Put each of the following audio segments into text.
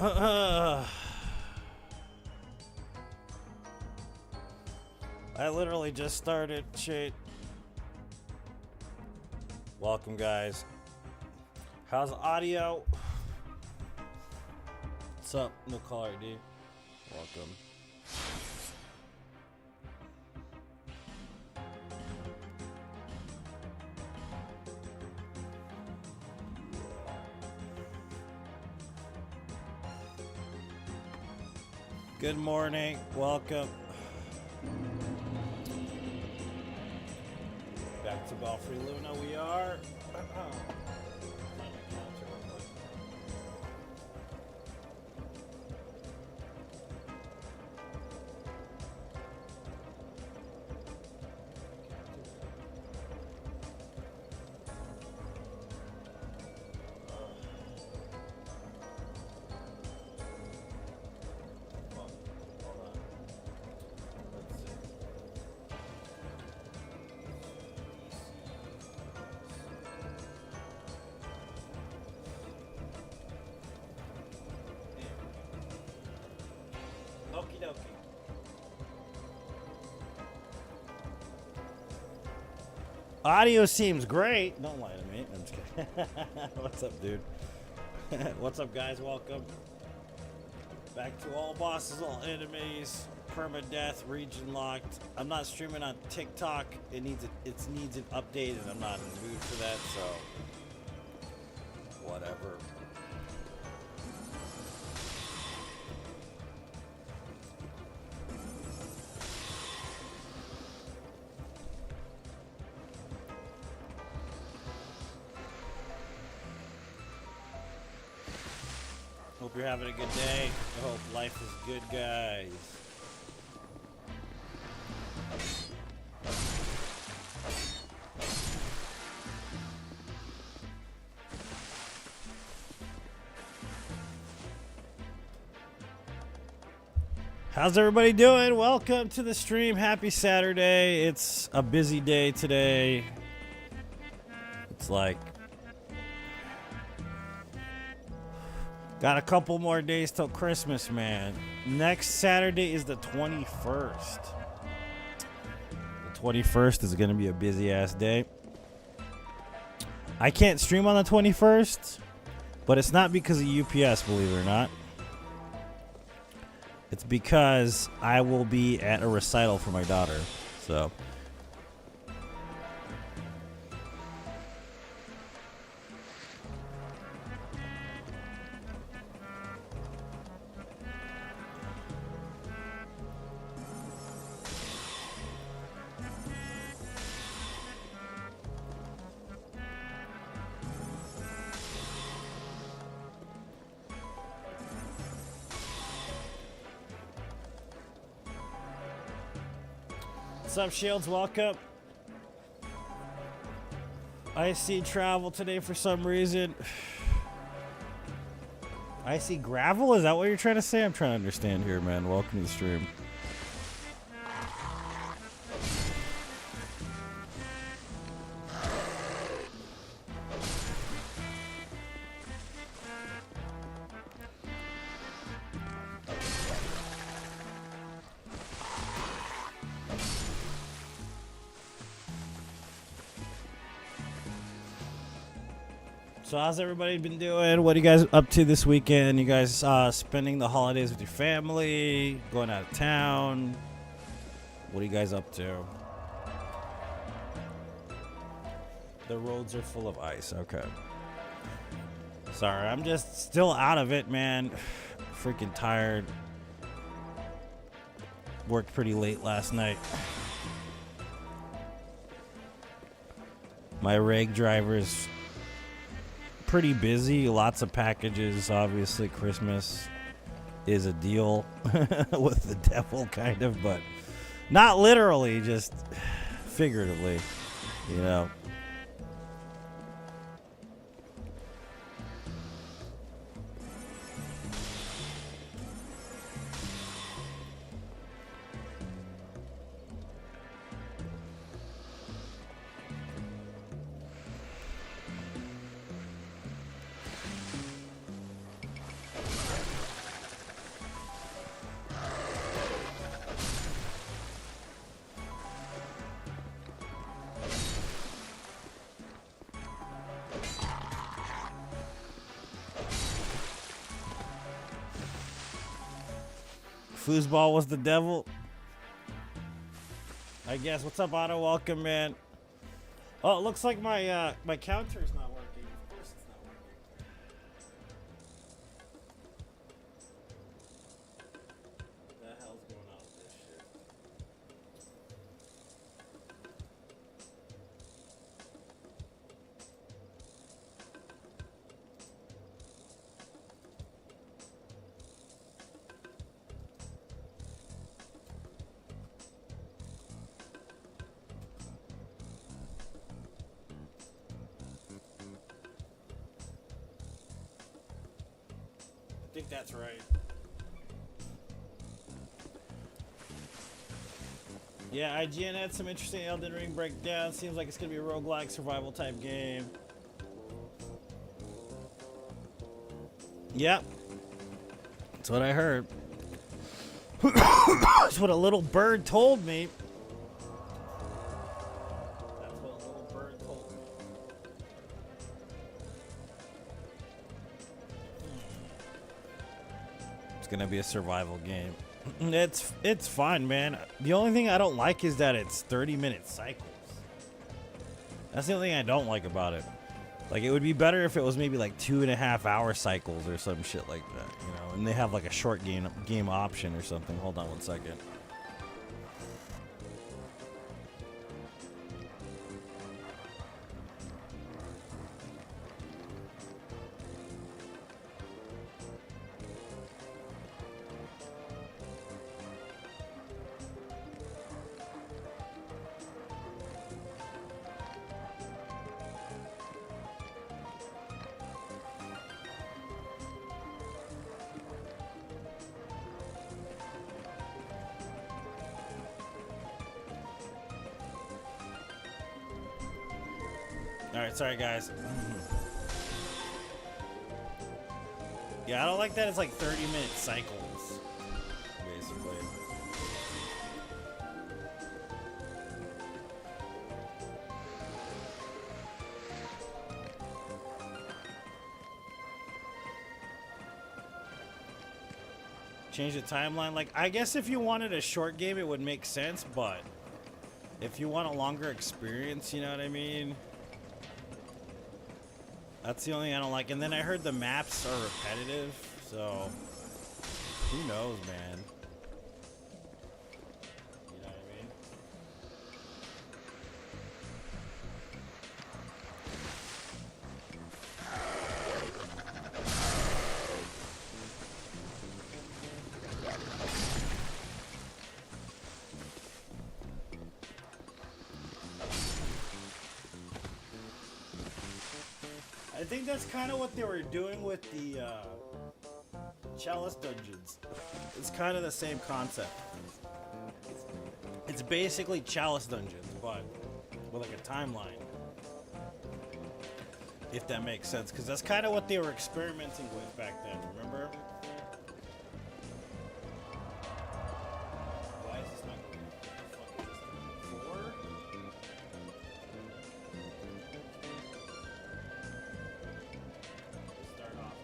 I literally just started shit. Welcome, guys. How's audio? What's up, no caller ID? Welcome. Good morning. Welcome. Back to Belfry Luna we are. Okie dokie. Audio seems great. Don't lie to me. I'm just kidding. What's up, dude? What's up, guys? Welcome back to All Bosses, All Enemies, Permadeath, Region Locked. I'm not streaming on TikTok. It needs an update, and I'm not in the mood for that. So, whatever. Hope you're having a good day. I hope life is good, guys. How's everybody doing? Welcome to the stream. Happy Saturday. It's a busy day today. It's like got a couple more days till Christmas, man. Next Saturday is the 21st. The 21st is going to be a busy-ass day. I can't stream on the 21st, but it's not because of UPS, believe it or not. It's because I will be at a recital for my daughter, so... What's up, Shields? Welcome. I see travel today for some reason. I see gravel? Is that what you're trying to say? I'm trying to understand here, man. Welcome to the stream. So how's everybody been doing? What are you guys up to this weekend? You guys spending the holidays with your family? Going out of town? What are you guys up to? The roads are full of ice. Okay. Sorry, I'm just still out of it, man. Freaking tired. Worked pretty late last night. My reg driver's pretty busy, lots of packages. Obviously Christmas is a deal with the devil, kind of, but not literally, just figuratively, you know. Foosball was the devil. I guess. What's up, Otto? Welcome, man. Oh, it looks like my my counter is not working. Of course it's not working. What the hell's going on with this shit? I think that's right. Yeah, IGN had some interesting Elden Ring breakdown. Seems like it's gonna be a roguelike survival type game. Yep. That's what I heard. That's what a little bird told me. That's what a little bird told me. It's gonna be a survival game. It's fine, man. The only thing I don't like is that it's 30-minute cycles. That's the only thing I don't like about it. Like, it would be better if it was maybe like 2.5-hour cycles or some shit like that, you know. And they have like a short game option or something. Hold on one second. Alright, sorry guys. Yeah, I don't like that it's like 30-minute cycles, basically. Change the timeline. Like, I guess if you wanted a short game, it would make sense, but if you want a longer experience, you know what I mean? That's the only thing I don't like. And then I heard the maps are repetitive, so who knows, man? You know what I mean? I think that's kind of what they were doing with the Chalice dungeons. It's kind of the same concept. It's basically Chalice dungeons, but with like a timeline. If that makes sense, because that's kind of what they were experimenting with back then, remember? Why is this not going? What the fuck is this? 4? Start off.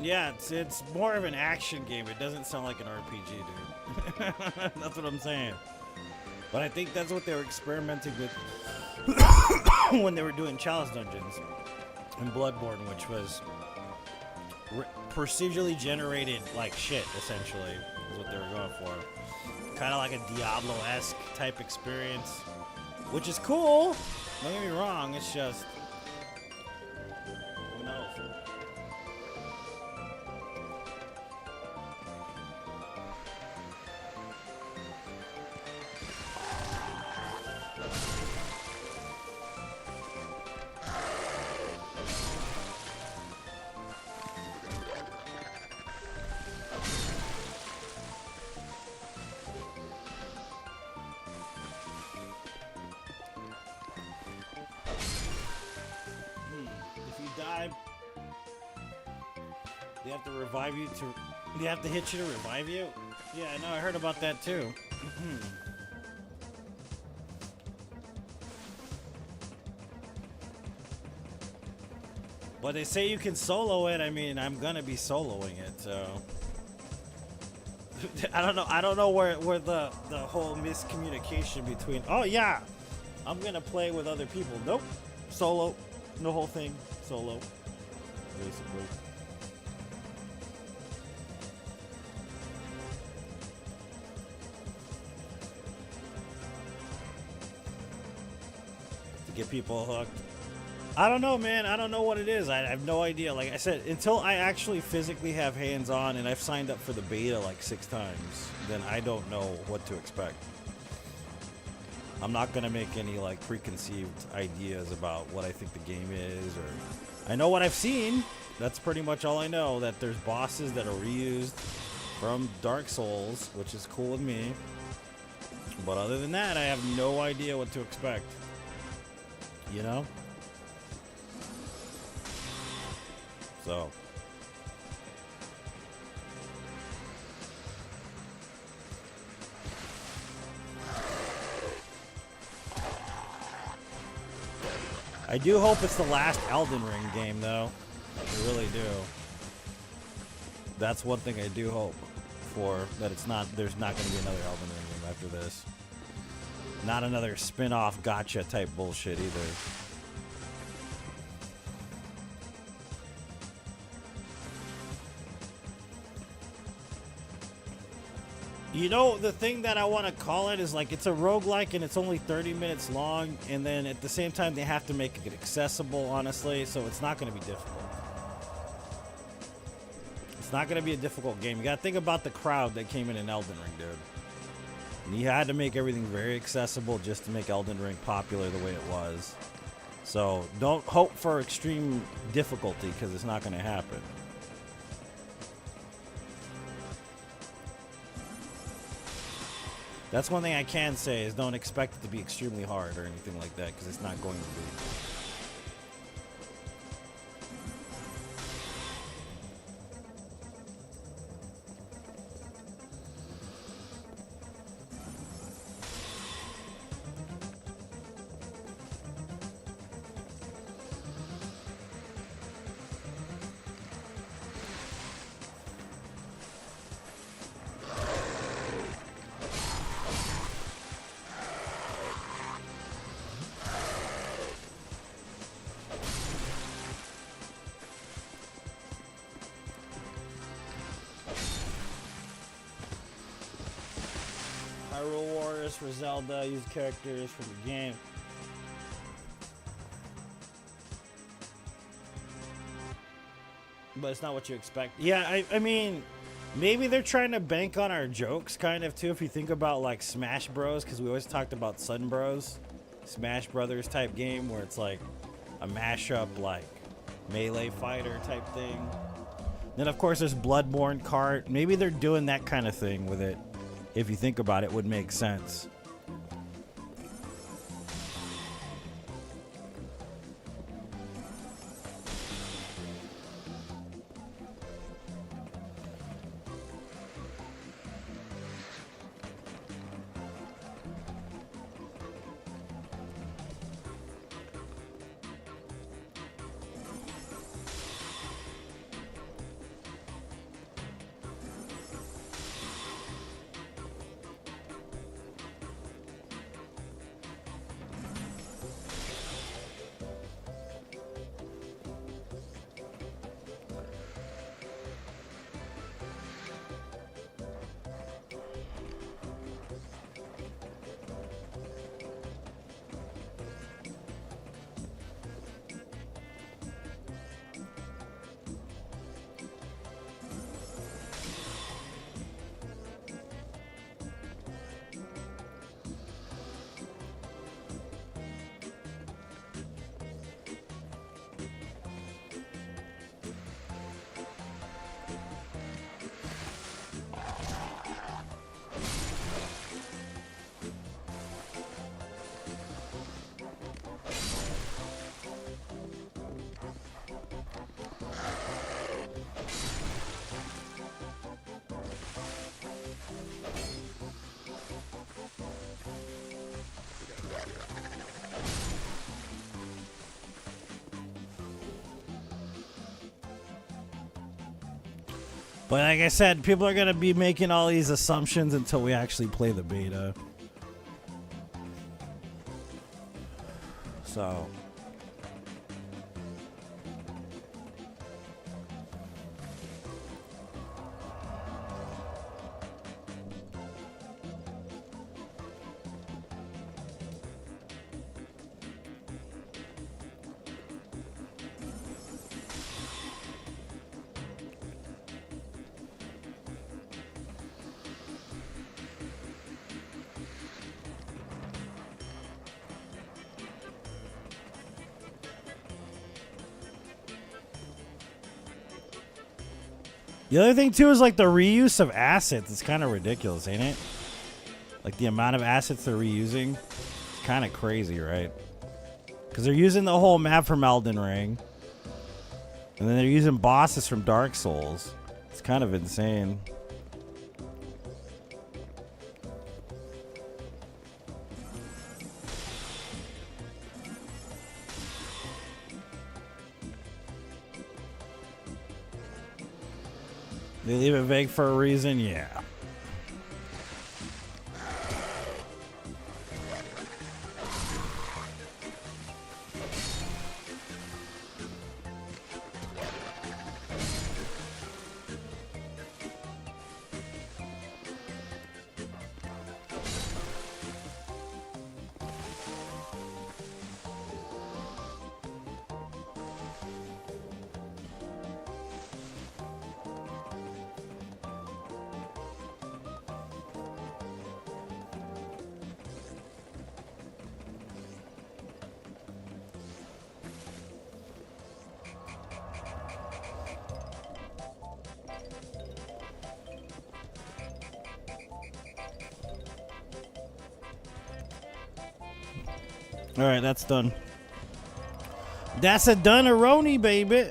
Yeah, it's more of an action game. It doesn't sound like an RPG, dude. That's what I'm saying. But I think that's what they were experimenting with when they were doing Chalice Dungeons and Bloodborne, which was procedurally generated like shit, essentially, is what they were going for. Kind of like a Diablo-esque type experience, which is cool. Don't get me wrong, it's just... who knows? They have to revive you to... They have to hit you to revive you? Yeah, I know, I heard about that too. But they say you can solo it. I mean, I'm gonna be soloing it, so... I don't know where the whole miscommunication between... Oh, yeah! I'm gonna play with other people. Nope. Solo. The whole thing. Solo. Basically. To get people hooked. I don't know, man. I don't know what it is. I have no idea. Like I said, until I actually physically have hands-on and I've signed up for the beta like 6 times, then I don't know what to expect. I'm not going to make any like preconceived ideas about what I think the game is, or I know what I've seen. That's pretty much all I know, that there's bosses that are reused from Dark Souls, which is cool with me. But other than that, I have no idea what to expect. You know? So. I do hope it's the last Elden Ring game, though. I really do. That's one thing I do hope for, that it's not, there's not going to be another Elden Ring game after this. Not another spin-off gotcha type bullshit either. You know, the thing that I want to call it is like, it's a roguelike and it's only 30 minutes long, and then at the same time they have to make it accessible, honestly, so it's not going to be difficult. It's not going to be a difficult game. You got to think about the crowd that came in Elden Ring, dude. And you had to make everything very accessible just to make Elden Ring popular the way it was. So don't hope for extreme difficulty, because it's not going to happen. That's one thing I can say, is don't expect it to be extremely hard or anything like that, because it's not going to be. For Zelda, use characters from the game. But it's not what you expect. Yeah, I mean, maybe they're trying to bank on our jokes, kind of, too, if you think about, like, Smash Bros, because we always talked about Sun Bros, Smash Brothers type game, where it's, like, a mashup, like, melee fighter type thing. Then, of course, there's Bloodborne Kart. Maybe they're doing that kind of thing with it. If you think about it, it would make sense. But like I said, people are gonna be making all these assumptions until we actually play the beta. So. The other thing, too, is like the reuse of assets. It's kind of ridiculous, ain't it? Like the amount of assets they're reusing. It's kind of crazy, right? Because they're using the whole map from Elden Ring. And then they're using bosses from Dark Souls. It's kind of insane. They leave it vague for a reason? Yeah. All right, that's done. That's a done-a-roni, baby.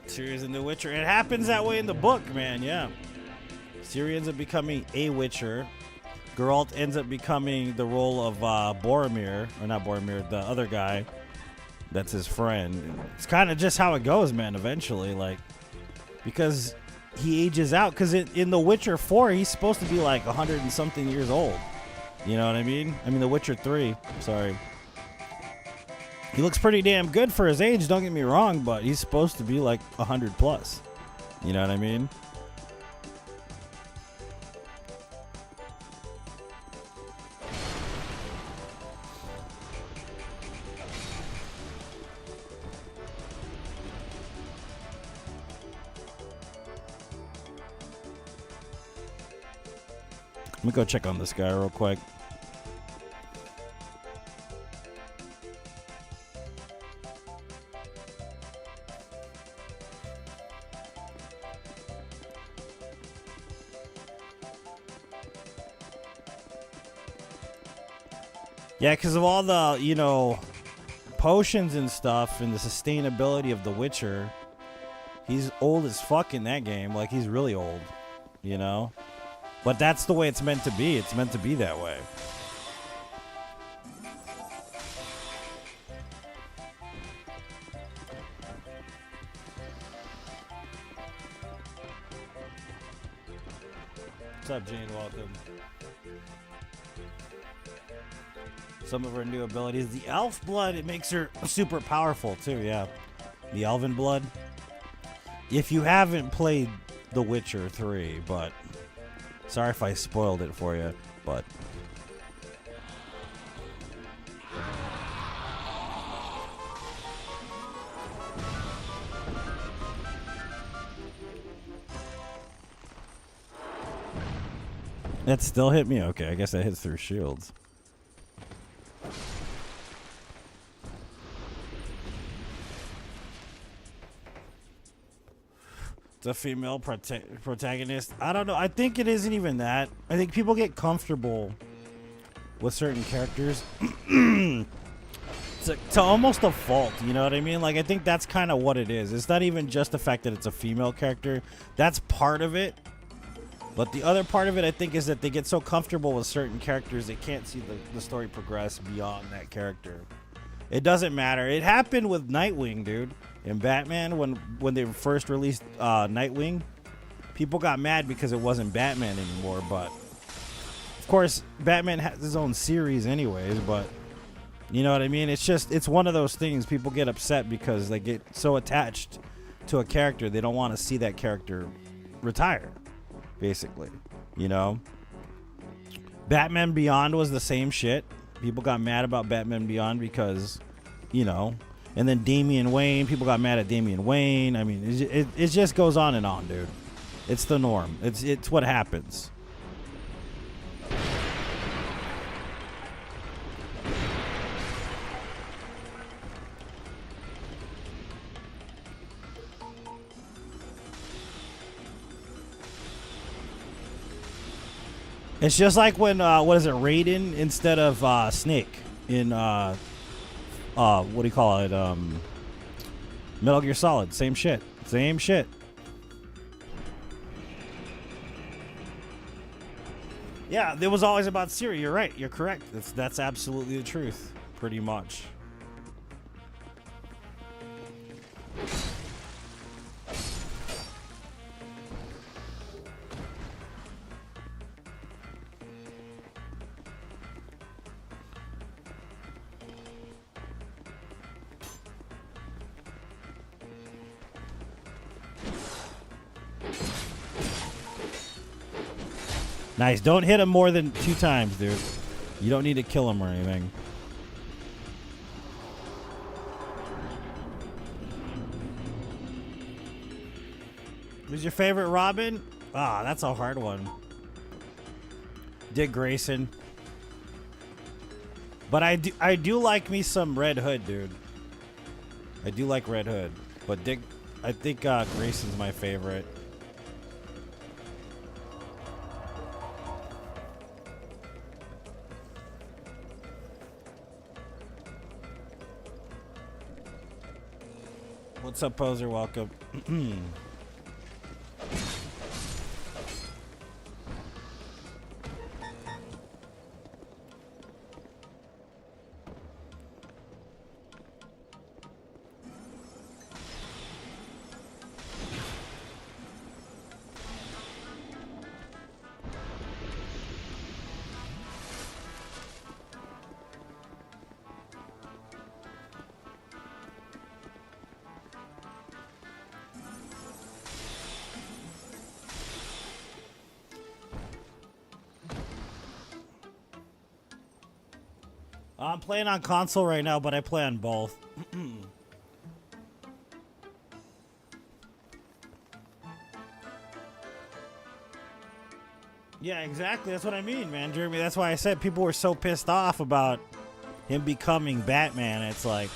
Ciri's in The Witcher. It happens that way in the book, man. Yeah. Ciri ends up becoming a Witcher. Geralt ends up becoming the role of Boromir, or not Boromir, the other guy. That's his friend. It's kind of just how it goes, man, eventually. Like, because he ages out. Because in The Witcher 4, he's supposed to be like 100 and something years old. You know what I mean? I mean, The Witcher 3. Sorry. He looks pretty damn good for his age, don't get me wrong, but he's supposed to be like 100 plus. You know what I mean? Let me go check on this guy real quick. Yeah, because of all the, you know, potions and stuff and the sustainability of The Witcher, he's old as fuck in that game. Like, he's really old, you know? But that's the way it's meant to be. It's meant to be that way. What's up, Jane? Welcome. Some of her new abilities. The elf blood, it makes her super powerful, too, yeah. The elven blood. If you haven't played The Witcher 3, but... Sorry if I spoiled it for you, but... That still hit me? Okay, I guess that hits through shields. The female protagonist. I don't know. I think it isn't even that. I think people get comfortable with certain characters to almost a fault. You know what I mean? Like, I think that's kind of what it is. It's not even just the fact that it's a female character. That's part of it. But the other part of it, I think, is that they get so comfortable with certain characters they can't see the story progress beyond that character. It doesn't matter. It happened with Nightwing, dude. In Batman, when they first released Nightwing, people got mad because it wasn't Batman anymore. But of course, Batman has his own series anyways. But you know what I mean? It's one of those things. People get upset because they get so attached to a character they don't want to see that character retire. Basically, you know, Batman Beyond was the same shit. People got mad about Batman Beyond because, you know, and then Damian Wayne. People got mad at Damian Wayne. I mean, it just goes on and on, dude. It's the norm. It's what happens. It's just like when what is it, Raiden instead of Snake in what do you call it? Metal Gear Solid. Same shit. Same shit. Yeah, it was always about Siri. You're right. You're correct. That's absolutely the truth. Pretty much. Nice. Don't hit him more than 2 times, dude. You don't need to kill him or anything. Who's your favorite Robin? Ah, that's a hard one. Dick Grayson. But I do like me some Red Hood, dude. I do like Red Hood. But I think Grayson's my favorite. What's up, Poser? Welcome. I'm playing on console right now, but I play on both. Yeah, exactly. That's what I mean, man, Jeremy. That's why I said people were so pissed off about him becoming Batman. It's like,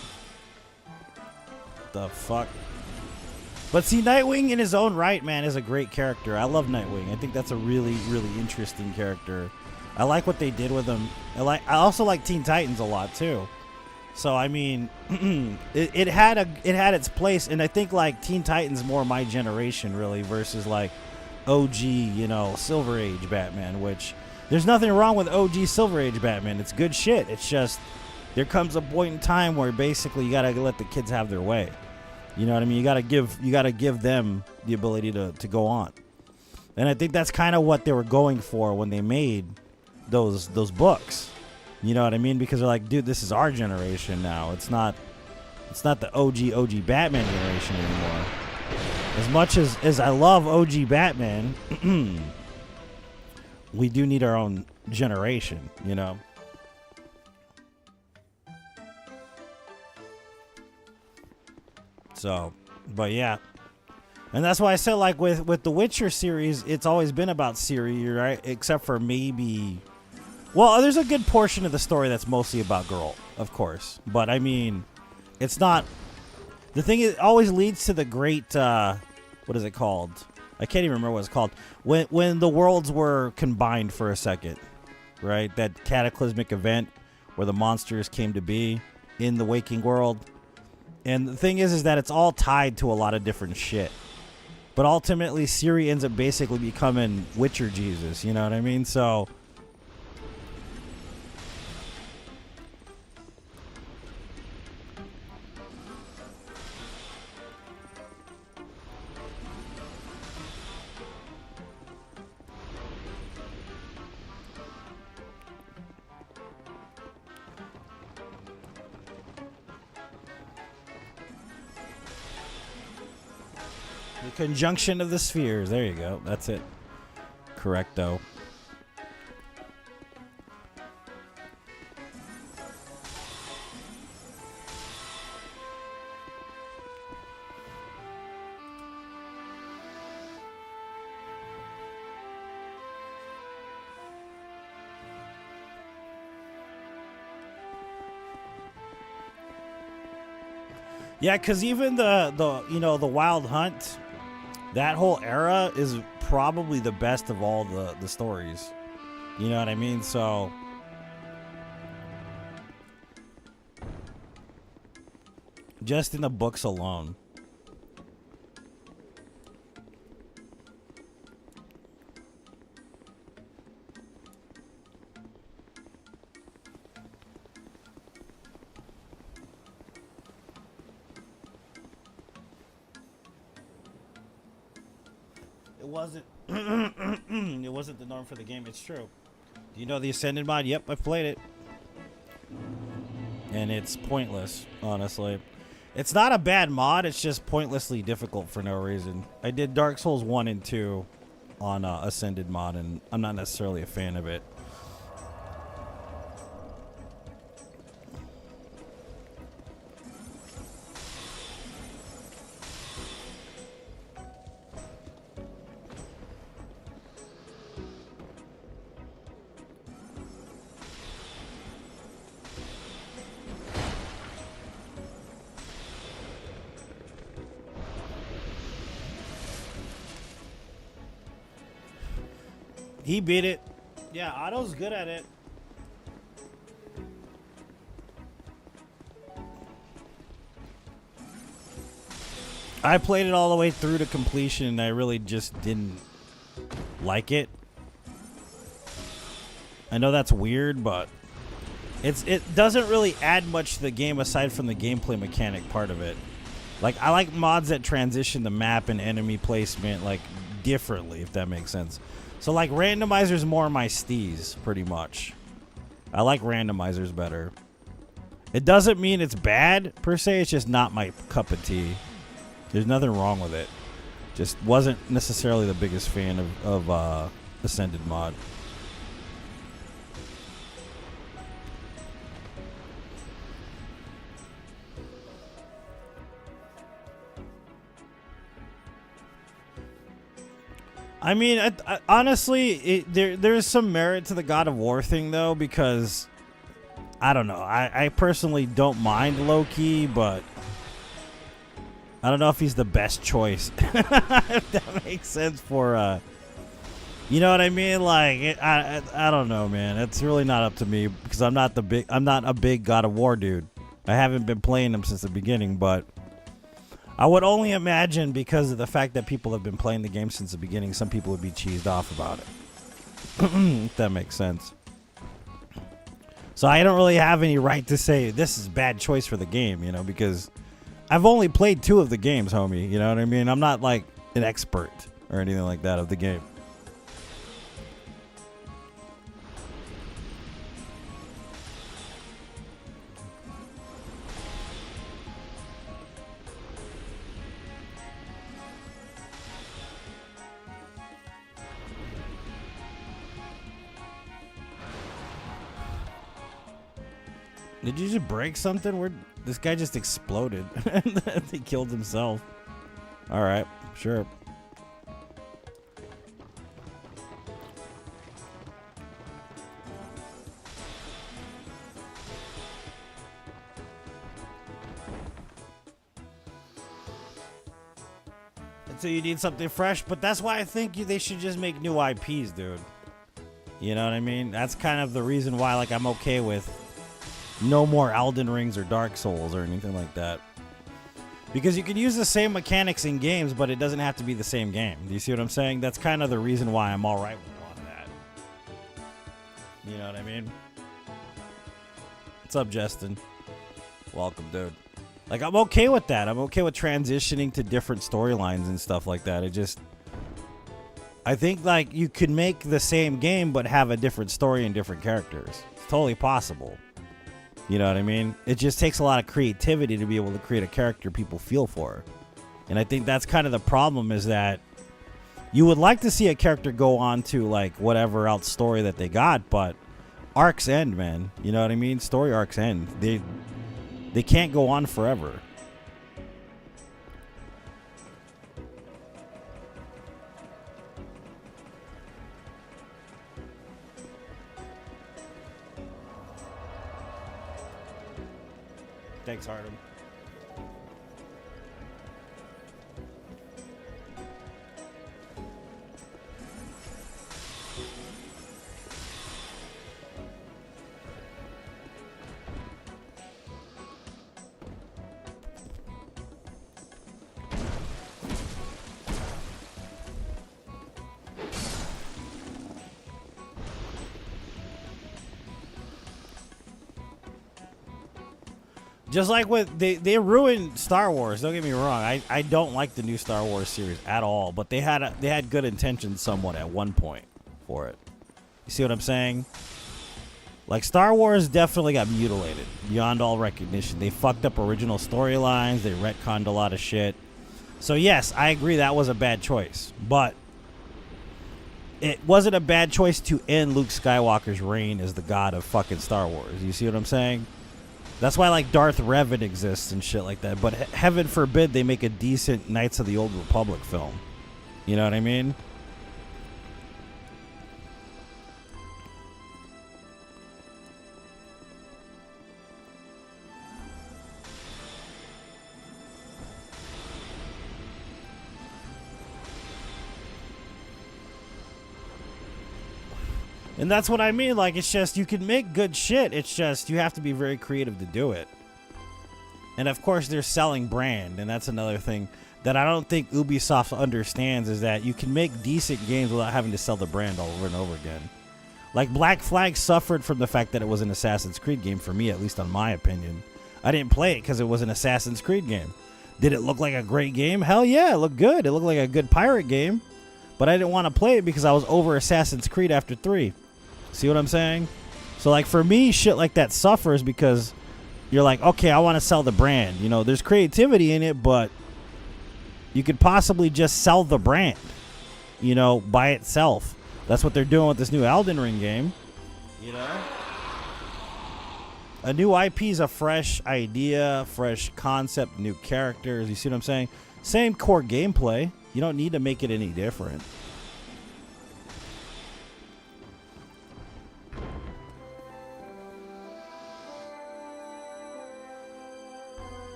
the fuck? But see, Nightwing in his own right, man, is a great character. I love Nightwing. I think that's a really, really interesting character. I like what they did with him. I also like Teen Titans a lot too. So I mean, it had its place, and I think like Teen Titans more my generation really versus like OG, you know, Silver Age Batman. Which there's nothing wrong with OG Silver Age Batman. It's good shit. It's just there comes a point in time where basically you gotta let the kids have their way. You know what I mean? You gotta give them the ability to go on. And I think that's kind of what they were going for when they made those books. You know what I mean? Because they're like, dude, this is our generation now. It's not the OG Batman generation anymore. As much as I love OG Batman, we do need our own generation, you know? So, but yeah. And that's why I said, like, with the Witcher series, it's always been about Ciri, right? Except for maybe... Well, there's a good portion of the story that's mostly about Geralt, of course. But, I mean, it's not... The thing is, it always leads to the great... what is it called? I can't even remember what it's called. When the worlds were combined for a second, right? That cataclysmic event where the monsters came to be in the waking world. And the thing is that it's all tied to a lot of different shit. But ultimately, Ciri ends up basically becoming Witcher Jesus. You know what I mean? So. The conjunction of the spheres. There you go. That's it. Correcto. Yeah, because even the Wild Hunt, that whole era is probably the best of all the stories. You know what I mean? So just in the books alone. It wasn't the norm for the game. It's true. Do you know the Ascended mod? Yep, I've played it. And it's pointless, honestly. It's not a bad mod, it's just pointlessly difficult for no reason. I did Dark Souls 1 and 2 on Ascended mod, and I'm not necessarily a fan of it. He beat it. Yeah, Otto's good at it. I played it all the way through to completion, and I really just didn't like it. I know that's weird, but it doesn't really add much to the game aside from the gameplay mechanic part of it. Like, I like mods that transition the map and enemy placement like differently, if that makes sense. So, like, randomizer's more my steez, pretty much. I like randomizers better. It doesn't mean it's bad, per se. It's just not my cup of tea. There's nothing wrong with it. Just wasn't necessarily the biggest fan of Ascended mod. I mean, honestly, there's some merit to the God of War thing, though, because, I don't know. I personally don't mind Loki, but I don't know if he's the best choice. If that makes sense for, you know what I mean? Like, I don't know, man. It's really not up to me because I'm not a big God of War dude. I haven't been playing them since the beginning, but I would only imagine because of the fact that people have been playing the game since the beginning, some people would be cheesed off about it. If that makes sense. So I don't really have any right to say this is a bad choice for the game, you know, because I've only played 2 of the games, homie. You know what I mean? I'm not like an expert or anything like that of the game. Did you just break something? Where this guy just exploded? He killed himself. All right, sure. And so you need something fresh, but that's why I think they should just make new IPs, dude. You know what I mean? That's kind of the reason why, like, I'm okay with no more Elden Rings or Dark Souls or anything like that. Because you can use the same mechanics in games, but it doesn't have to be the same game. Do you see what I'm saying? That's kind of the reason why I'm all right with a lot of that. You know what I mean? What's up, Justin? Welcome, dude. Like, I'm okay with that. I'm okay with transitioning to different storylines and stuff like that. I think, like, you could make the same game but have a different story and different characters. It's totally possible. You know what I mean? It just takes a lot of creativity to be able to create a character people feel for. And I think that's kind of the problem, is that you would like to see a character go on to, like, whatever else story that they got, but arcs end, man. You know what I mean? Story arcs end. They can't go on forever. Thanks, Hardem. Just like with they ruined Star Wars. Don't get me wrong. I don't like the new Star Wars series at all. But they had good intentions somewhat at one point for it. You see what I'm saying? Like, Star Wars definitely got mutilated beyond all recognition. They fucked up original storylines. They retconned a lot of shit. So yes, I agree that was a bad choice. But it wasn't a bad choice to end Luke Skywalker's reign as the god of fucking Star Wars. You see what I'm saying? That's why, like, Darth Revan exists and shit like that. But heaven forbid they make a decent Knights of the Old Republic film. You know what I mean? And that's what I mean. Like, it's just, you can make good shit. It's just, you have to be very creative to do it. And of course, they're selling brand. And that's another thing that I don't think Ubisoft understands, is that you can make decent games without having to sell the brand all over and over again. Like, Black Flag suffered from the fact that it was an Assassin's Creed game, for me, at least on my opinion. I didn't play it because it was an Assassin's Creed game. Did it look like a great game? Hell yeah, it looked good. It looked like a good pirate game. But I didn't want to play it because I was over Assassin's Creed after 3. See what I'm saying? So, like, for me, shit like that suffers because you're like, okay, I want to sell the brand. You know, there's creativity in it, but you could possibly just sell the brand, you know, by itself. That's what they're doing with this new Elden Ring game. You know? A new IP is a fresh idea, fresh concept, new characters. You see what I'm saying? Same core gameplay. You don't need to make it any different.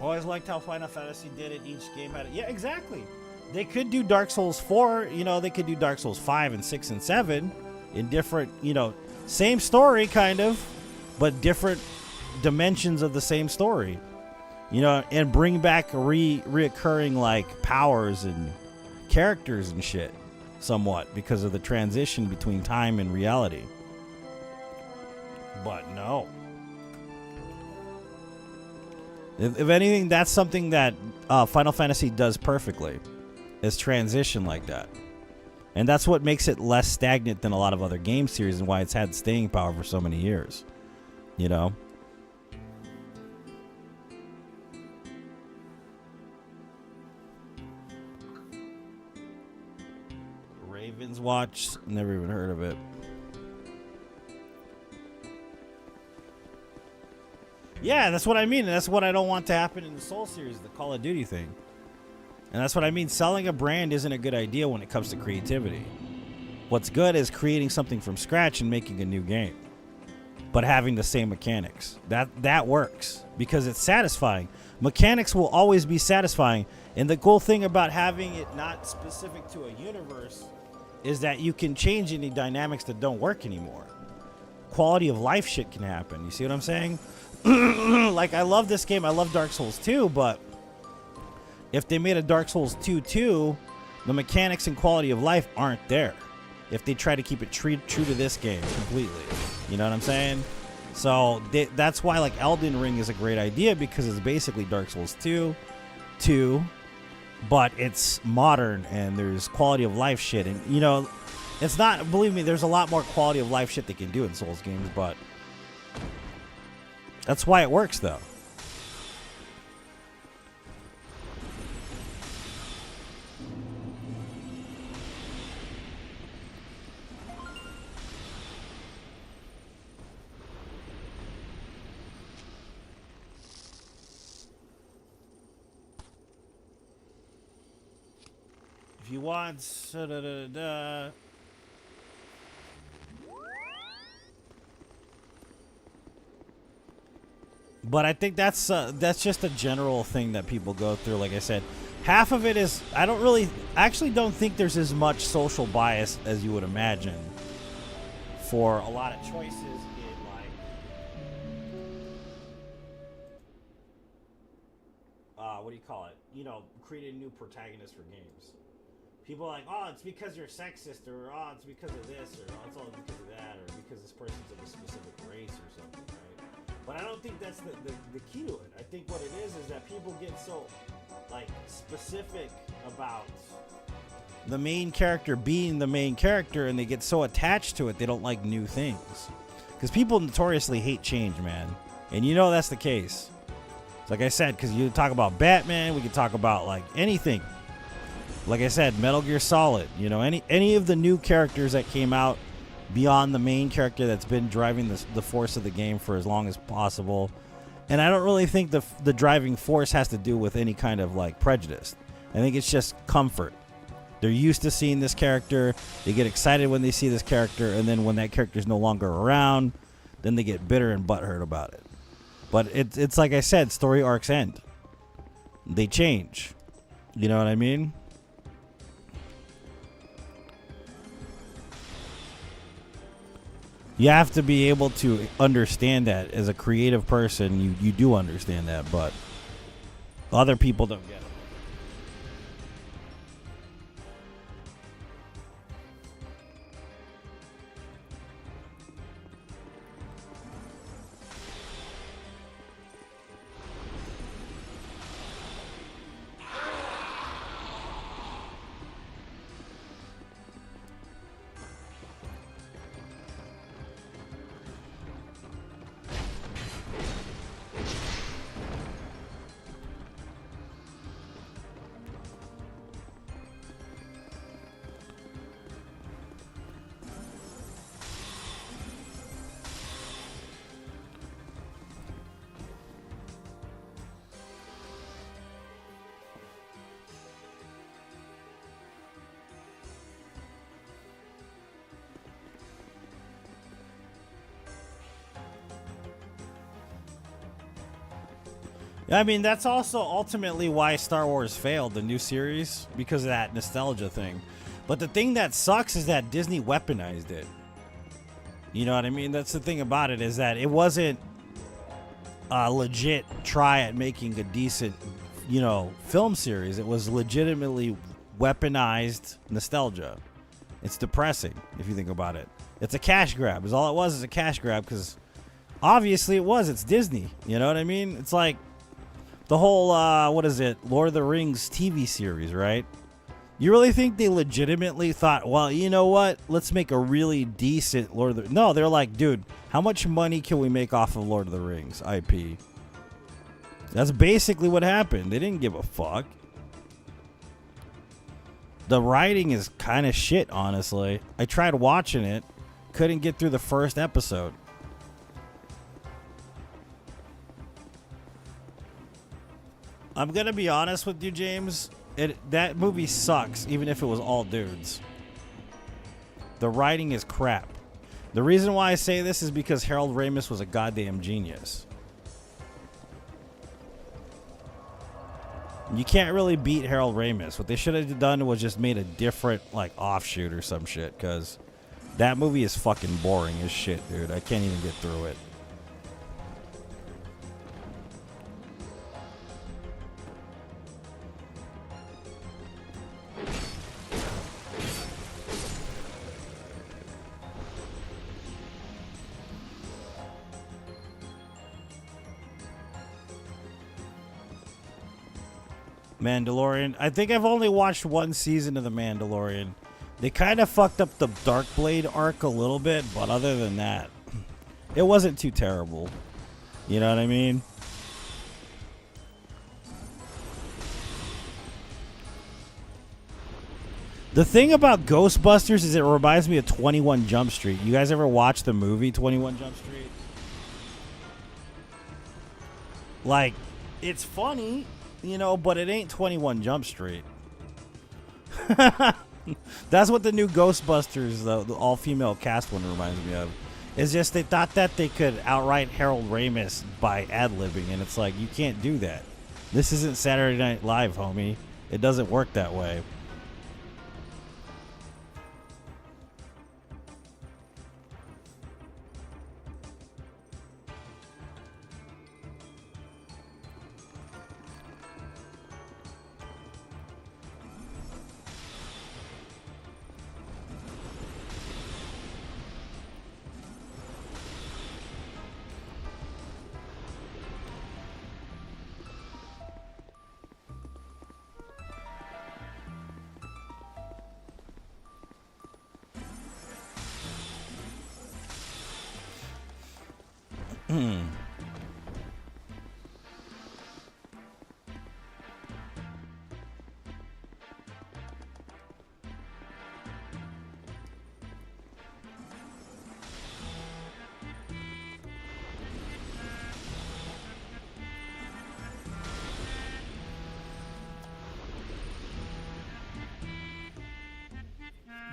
Always liked how Final Fantasy did it. Each game had it. Yeah, exactly. They could do Dark Souls 4. You know, they could do Dark Souls 5 and 6 and 7 in different, you know, same story kind of, but different dimensions of the same story. You know, and bring back reoccurring, like, powers and characters and shit somewhat because of the transition between time and reality. But no. If anything, that's something that Final Fantasy does perfectly, is transition like that. And that's what makes it less stagnant than a lot of other game series and why it's had staying power for so many years. You know? Raven's Watch, never even heard of it. Yeah, that's what I mean. And that's what I don't want to happen in the Soul series, the Call of Duty thing. And that's what I mean. Selling a brand isn't a good idea when it comes to creativity. What's good is creating something from scratch and making a new game, but having the same mechanics. That works because it's satisfying. Mechanics will always be satisfying. And the cool thing about having it not specific to a universe is that you can change any dynamics that don't work anymore. quality of life shit can happen. You see what I'm saying? Like, I love this game. I love Dark Souls 2, but if they made a Dark Souls 2 too, the mechanics and quality of life aren't there. If they try to keep it true to this game completely. You know what I'm saying? So that's why, like, Elden Ring is a great idea, because it's basically Dark Souls 2, but it's modern and there's quality of life shit. And, you know, it's not, believe me, there's a lot more quality of life shit they can do in Souls games, but that's why it works, though. If you want, but I think that's just a general thing that people go through. Like I said, half of it is, I actually don't think there's as much social bias as you would imagine for a lot of choices in, like, what do you call it? You know, creating new protagonists for games. People are like, oh, it's because you're sexist, or oh, it's because of this, or oh, it's all because of that, or because this person's of a specific race or something, right? But I don't think that's the key to it. I think what it is that people get so, like, specific about the main character being the main character, and they get so attached to it, they don't like new things. Because people notoriously hate change, man. And you know that's the case. Like I said, because you talk about Batman, we could talk about, like, anything. Like I said, Metal Gear Solid, you know, any of the new characters that came out beyond the main character that's been driving the force of the game for as long as possible. And I don't really think the driving force has to do with any kind of, like, prejudice. I think it's just comfort. They're used to seeing this character. They get excited when they see this character, and then when that character is no longer around, then they get bitter and butthurt about it. But it's like I said, story arcs end. They change. You know what I mean? You have to be able to understand that as a creative person. You do understand that, but other people don't get it. I mean, that's also ultimately why Star Wars failed, the new series, because of that nostalgia thing. But the thing that sucks is that Disney weaponized it. You know what I mean? That's the thing about it, is that it wasn't a legit try at making a decent, you know, film series. It was legitimately weaponized nostalgia. It's depressing if you think about it. It's a cash grab. Is all it was, is a cash grab, because obviously it was. It's Disney. You know what I mean? It's like the whole, what is it, Lord of the Rings TV series, right? You really think they legitimately thought, well, you know what? Let's make a really decent Lord of the... No, they're like, dude, how much money can we make off of Lord of the Rings IP? That's basically what happened. They didn't give a fuck. The writing is kind of shit, honestly. I tried watching it. Couldn't get through the first episode. I'm going to be honest with you, James. That movie sucks, even if it was all dudes. The writing is crap. The reason why I say this is because Harold Ramis was a goddamn genius. You can't really beat Harold Ramis. What they should have done was just made a different, like, offshoot or some shit, because That movie is fucking boring as shit, dude. I can't even get through it. Mandalorian. I think I've only watched one season of The Mandalorian. They kind of fucked up the Darkblade arc a little bit, but other than that, it wasn't too terrible. You know what I mean? The thing about Ghostbusters is it reminds me of 21 Jump Street. You guys ever watch the movie 21 Jump Street? Like, it's funny, you know, but it ain't 21 Jump Street. That's what the new Ghostbusters, the all-female cast one, reminds me of. It's just they thought that they could outright Harold Ramis by ad-libbing, and it's like, you can't do that. This isn't Saturday Night Live, homie. It doesn't work that way.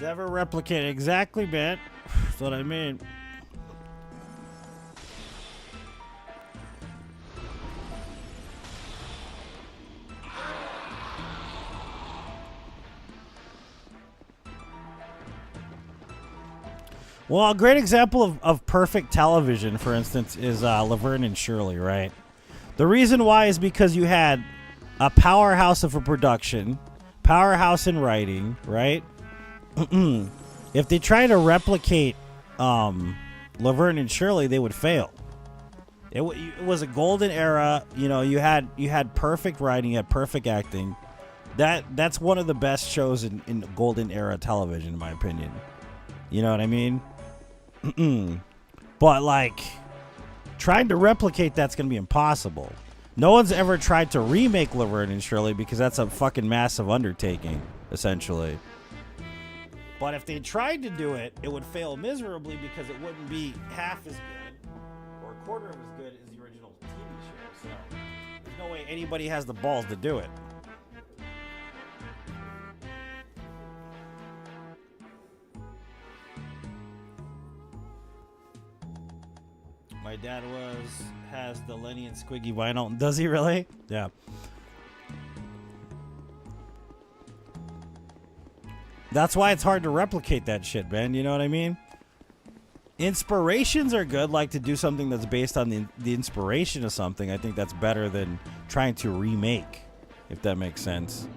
Never replicate exactly, man. That's what I mean. Well, a great example of perfect television, for instance, is Laverne and Shirley, right? The reason why is because you had a powerhouse of a production, powerhouse in writing, right? If they try to replicate Laverne and Shirley, they would fail. It was a golden era. You know, you had perfect writing, you had perfect acting. That's one of the best shows in golden era television, in my opinion. You know what I mean? But like, trying to replicate that's gonna be impossible. No one's ever tried to remake Laverne and Shirley because that's a fucking massive undertaking, essentially. But if they tried to do it, it would fail miserably because it wouldn't be half as good or a quarter of as good as the original TV show. So there's no way anybody has the balls to do it. My dad has the Lenny and Squiggy vinyl. Does he really? Yeah. That's why it's hard to replicate that shit, man. You know what I mean? Inspirations are good, like to do something that's based on the inspiration of something. I think that's better than trying to remake, if that makes sense.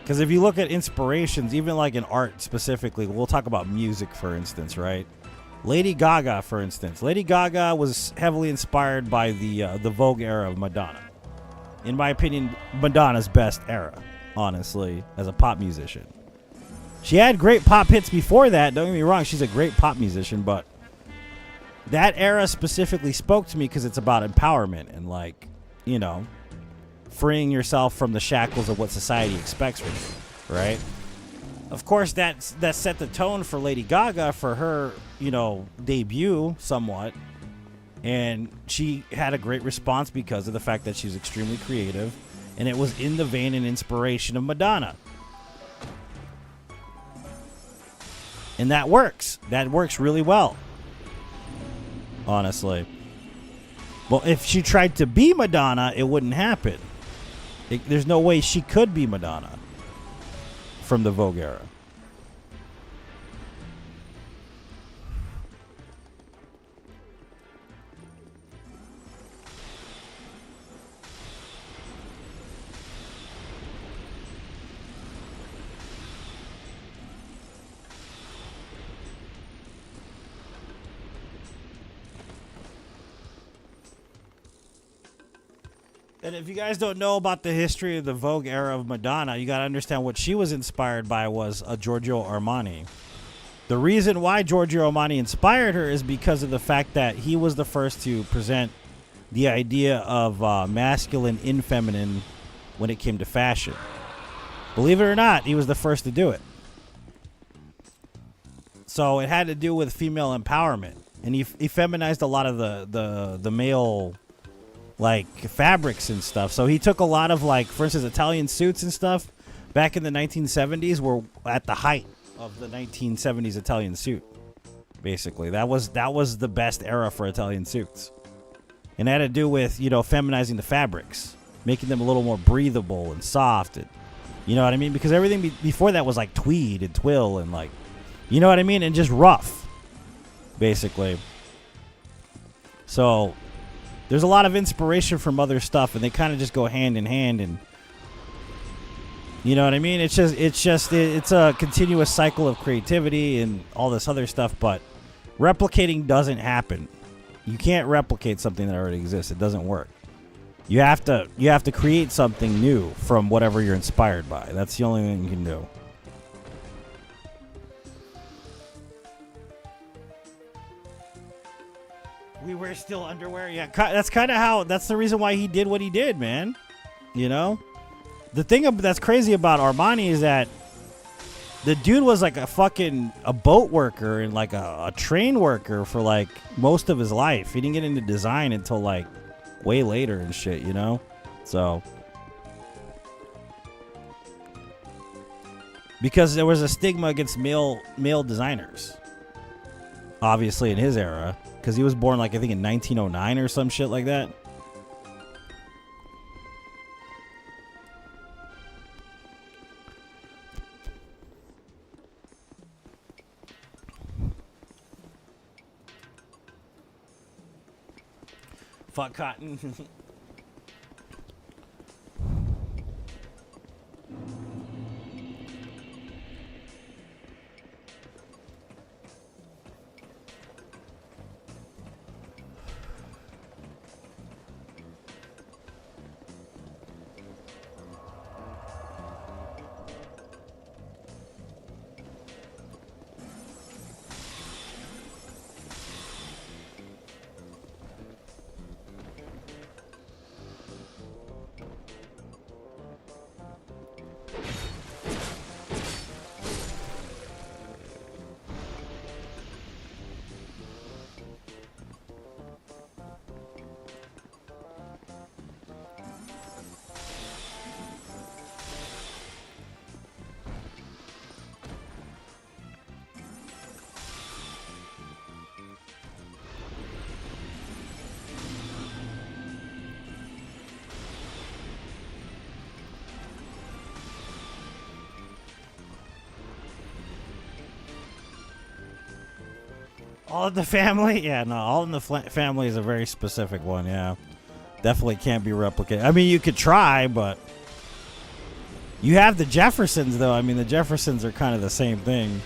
Because if you look at inspirations, even like in art specifically, we'll talk about music, for instance, right? Lady Gaga, for instance. Lady Gaga was heavily inspired by the Vogue era of Madonna. In my opinion, Madonna's best era, honestly, as a pop musician. She had great pop hits before that. Don't get me wrong, she's a great pop musician, but that era specifically spoke to me because it's about empowerment and, like, you know, freeing yourself from the shackles of what society expects from you, right? Of course, that set the tone for Lady Gaga for her, you know, debut somewhat. And she had a great response because of the fact that she was extremely creative. And it was in the vein and inspiration of Madonna. And that works. That works really well. Honestly. Well, if she tried to be Madonna, it wouldn't happen. There's no way she could be Madonna from the Vogue era. And if you guys don't know about the history of the Vogue era of Madonna, you got to understand what she was inspired by was a Giorgio Armani. The reason why Giorgio Armani inspired her is because of the fact that he was the first to present the idea of masculine in feminine when it came to fashion. Believe it or not, he was the first to do it. So it had to do with female empowerment. And he feminized a lot of the male like fabrics and stuff. So he took a lot of, like, for instance, Italian suits and stuff back in the 1970s were at the height of the 1970s Italian suit. Basically, that was the best era for Italian suits, and it had to do with, you know, feminizing the fabrics, making them a little more breathable and soft, and you know what I mean, because everything before that was like tweed and twill and, like, you know what I mean, and just rough, basically. So there's a lot of inspiration from other stuff, and they kind of just go hand in hand, and you know what I mean? It's a continuous cycle of creativity and all this other stuff, but replicating doesn't happen. You can't replicate something that already exists. It doesn't work. You have to create something new from whatever you're inspired by. That's the only thing you can do. We wear still underwear. Yeah, that's the reason why he did what he did, man. You know? The thing that's crazy about Armani is that the dude was like a boat worker and like a train worker for like most of his life. He didn't get into design until like way later and shit, you know? So because there was a stigma against male designers, obviously, in his era, because he was born, like, I think in 1909 or some shit like that. Fuck cotton. All in the Family? Yeah, no, All in the Family is a very specific one, yeah. Definitely can't be replicated. I mean, you could try, but you have the Jeffersons, though. I mean, the Jeffersons are kind of the same thing.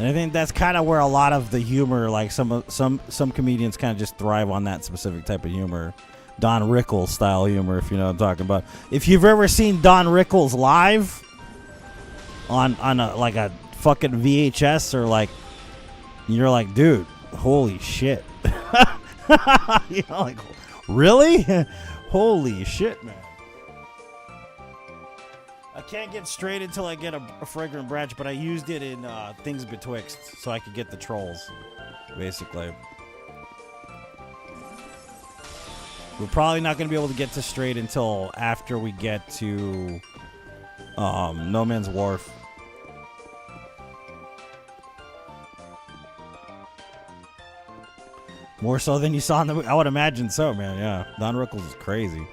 And I think that's kind of where a lot of the humor, like some comedians kind of just thrive on that specific type of humor. Don Rickles style humor, if you know what I'm talking about. If you've ever seen Don Rickles live on a fucking VHS, or like, you're like, dude, holy shit. You know, like, really? Holy shit, man. I can't get straight until I get a fragrant branch, but I used it in Things Betwixt so I could get the trolls, basically. We're probably not going to be able to get to straight until after we get to No Man's Wharf. More so than you saw in the movie? I would imagine so, man. Yeah. Don Rickles is crazy.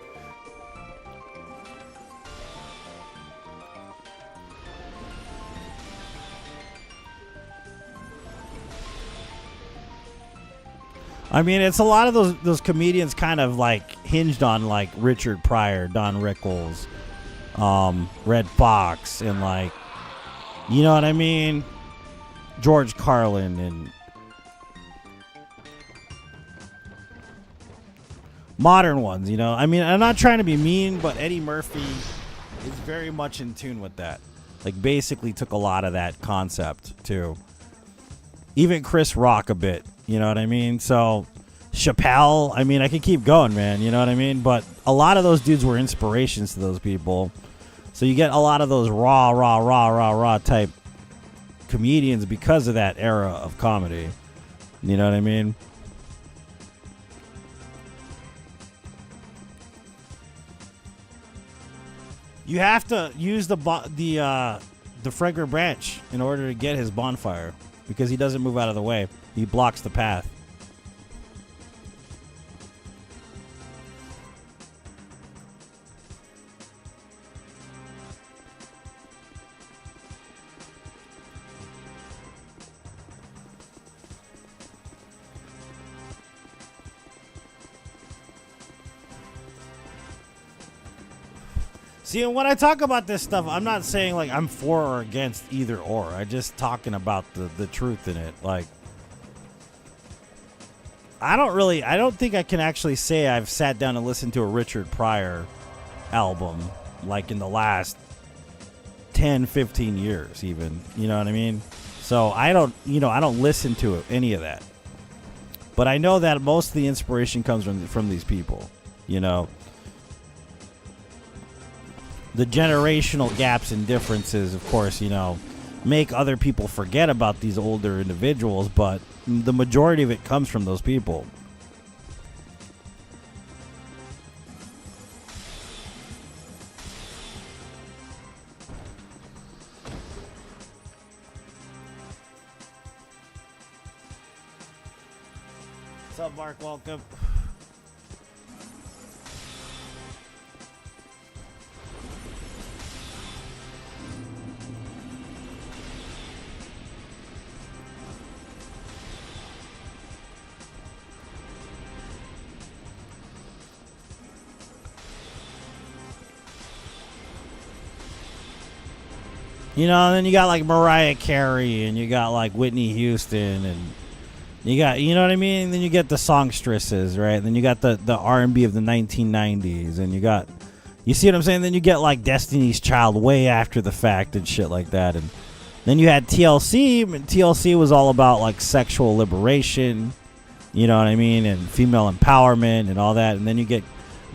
I mean, it's a lot of those comedians kind of like hinged on like Richard Pryor, Don Rickles, Red Fox, and like, you know what I mean? George Carlin, and modern ones, you know. I mean, I'm not trying to be mean, but Eddie Murphy is very much in tune with that. Like, basically took a lot of that concept too. Even Chris Rock a bit, you know what I mean? So Chappelle, I mean, I could keep going, man, you know what I mean? But a lot of those dudes were inspirations to those people. So you get a lot of those raw type comedians because of that era of comedy. You know what I mean? You have to use the fragrant branch in order to get his bonfire because he doesn't move out of the way. He blocks the path. See, when I talk about this stuff, I'm not saying like I'm for or against either or. I'm just talking about the truth in it. Like, I don't think I can actually say I've sat down and listened to a Richard Pryor album like in the last 10, 15 years even. You know what I mean? So I don't listen to any of that. But I know that most of the inspiration comes from these people, you know. The generational gaps and differences, of course, you know, make other people forget about these older individuals, but the majority of it comes from those people. What's up, Mark? Welcome. You know, and then you got like Mariah Carey and you got like Whitney Houston and you got, you know what I mean? And then you get the songstresses, right? And then you got the R&B of the 1990s and you see what I'm saying? Then you get like Destiny's Child way after the fact and shit like that. And then you had TLC, and TLC was all about like sexual liberation, you know what I mean? And female empowerment and all that. And then you get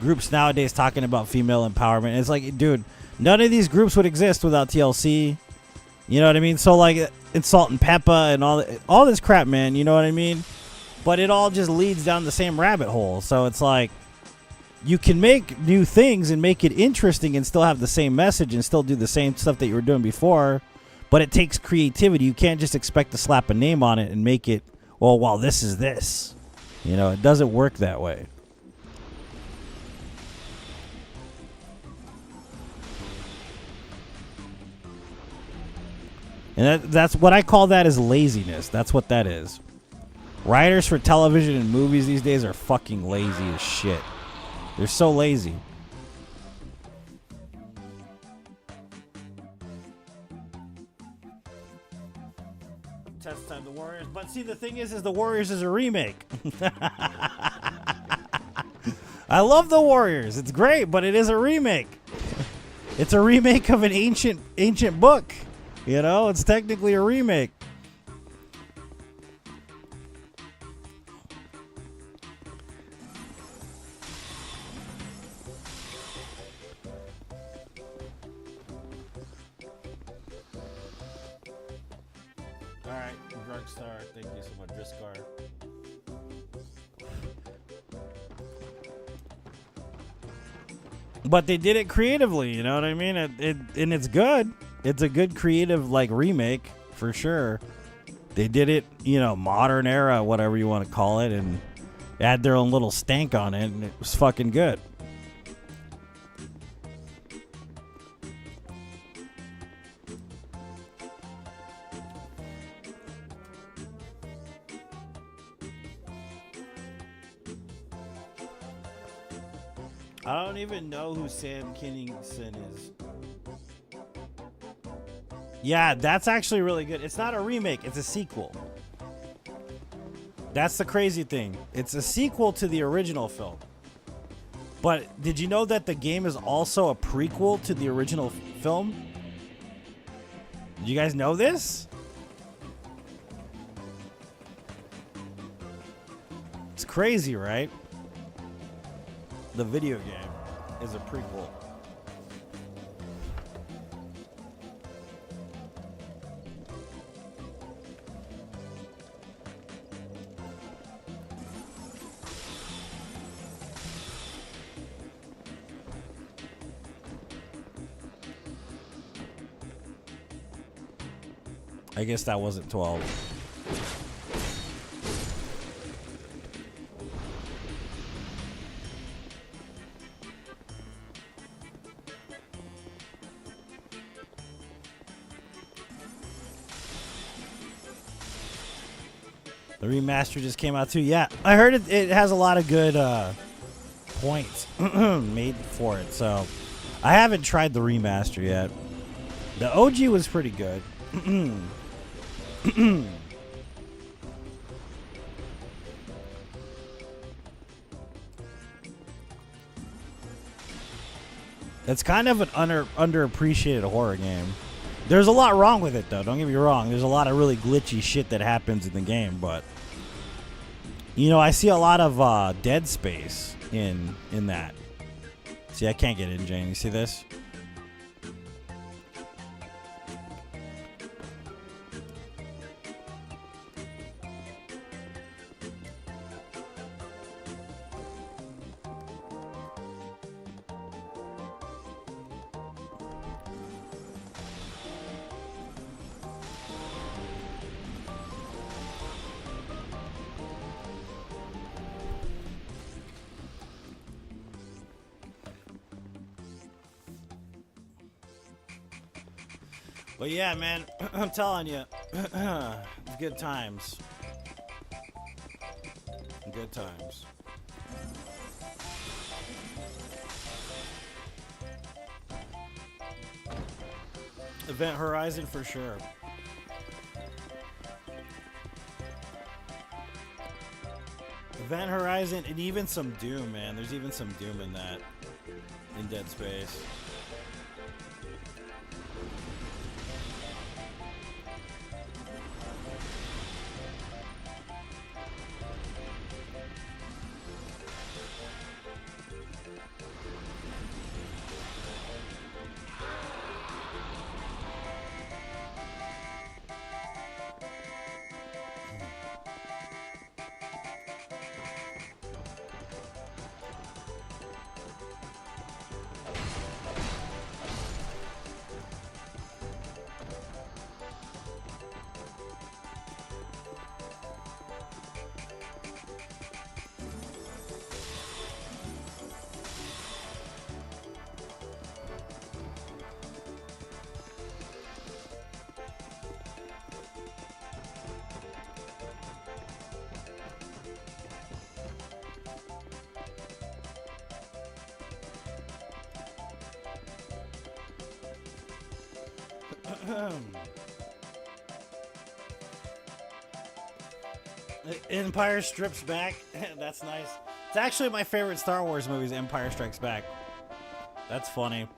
groups nowadays talking about female empowerment. And it's like, dude, none of these groups would exist without TLC. You know what I mean? So like it's Salt and Pepper and all this crap, man. You know what I mean? But it all just leads down the same rabbit hole. So it's like you can make new things and make it interesting and still have the same message and still do the same stuff that you were doing before. But it takes creativity. You can't just expect to slap a name on it and make it, well, this is this. You know, it doesn't work that way. And that's what I call that is laziness. That's what that is. Writers for television and movies these days are fucking lazy as shit. They're so lazy. Test time, the Warriors. But see, the thing is the Warriors is a remake. I love the Warriors. It's great, but it is a remake. It's a remake of an ancient book. You know, it's technically a remake. All right, Drugstore. Thank you so much, Driscar. But they did it creatively, you know what I mean? And it's good. It's a good creative like remake for sure. They did it, you know, modern era, whatever you want to call it, and add their own little stank on it, and it was fucking good. I don't even know who Sam Kinison is. Yeah, that's actually really good. It's not a remake, it's a sequel. That's the crazy thing. It's a sequel to the original film. But did you know that the game is also a prequel to the original film? Did you guys know this? It's crazy, right? The video game is a prequel. I guess that wasn't 12. The remaster just came out too. Yeah, I heard it has a lot of good points made for it. So I haven't tried the remaster yet. The OG was pretty good. It's kind of an underappreciated horror game. There's a lot wrong with it, though. Don't get me wrong. There's a lot of really glitchy shit that happens in the game, but you know, I see a lot of dead space in that. See, I can't get in, Jane. You see this? But yeah, man, I'm telling you, good times. Good times. Event Horizon for sure. Event Horizon and even some Doom, man. There's even some Doom in that, in Dead Space. Empire Strips Back. That's nice. It's actually my favorite Star Wars movie is Empire Strikes Back. That's funny.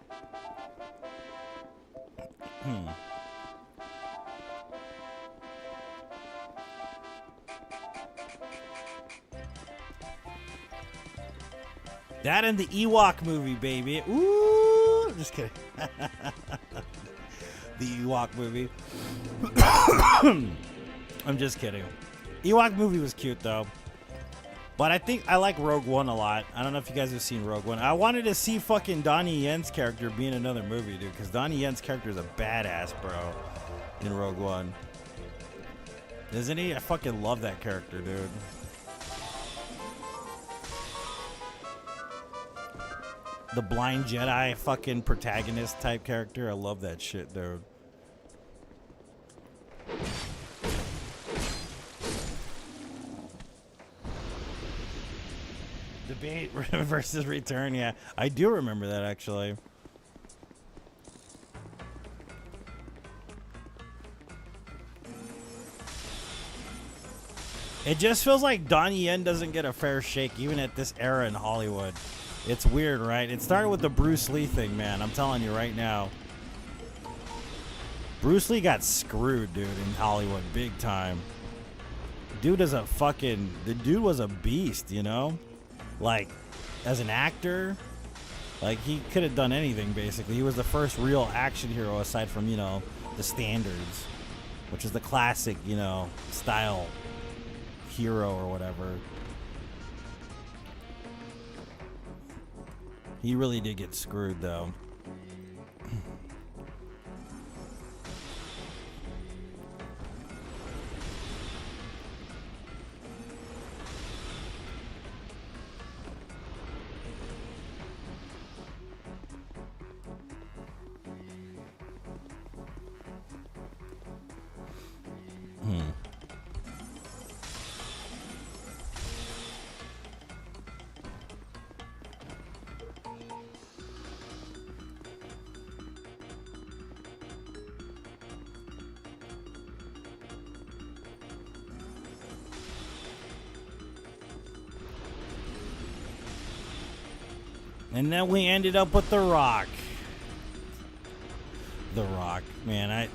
That and the Ewok movie, baby. Ooh, just kidding. The Ewok movie. I'm just kidding. Ewok movie was cute though, but I think I like Rogue One a lot. I don't know if you guys have seen Rogue One. I wanted to see fucking Donnie Yen's character be in another movie, dude, because Donnie Yen's character is a badass, bro, in Rogue One. Isn't he? I fucking love that character, dude. The blind Jedi fucking protagonist type character. I love that shit, dude. Debate versus Return, yeah. I do remember that, actually. It just feels like Donnie Yen doesn't get a fair shake, even at this era in Hollywood. It's weird, right? It started with the Bruce Lee thing, man. I'm telling you right now. Bruce Lee got screwed, dude, in Hollywood, big time. The dude was a beast, you know? Like, as an actor, like, he could have done anything, basically. He was the first real action hero aside from, you know, the standards, which is the classic, you know, style hero or whatever. He really did get screwed, though. And then we ended up with The Rock. The Rock, man.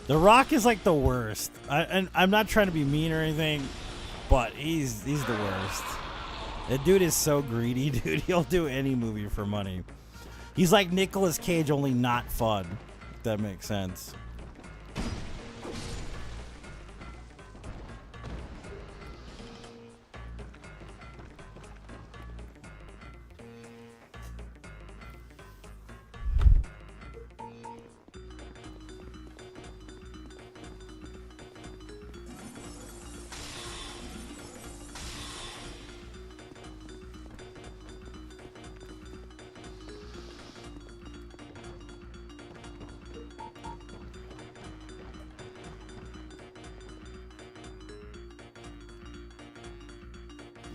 The Rock is like the worst. And I'm not trying to be mean or anything, but he's the worst. That dude is so greedy, dude. He'll do any movie for money. He's like Nicolas Cage, only not fun. If that makes sense.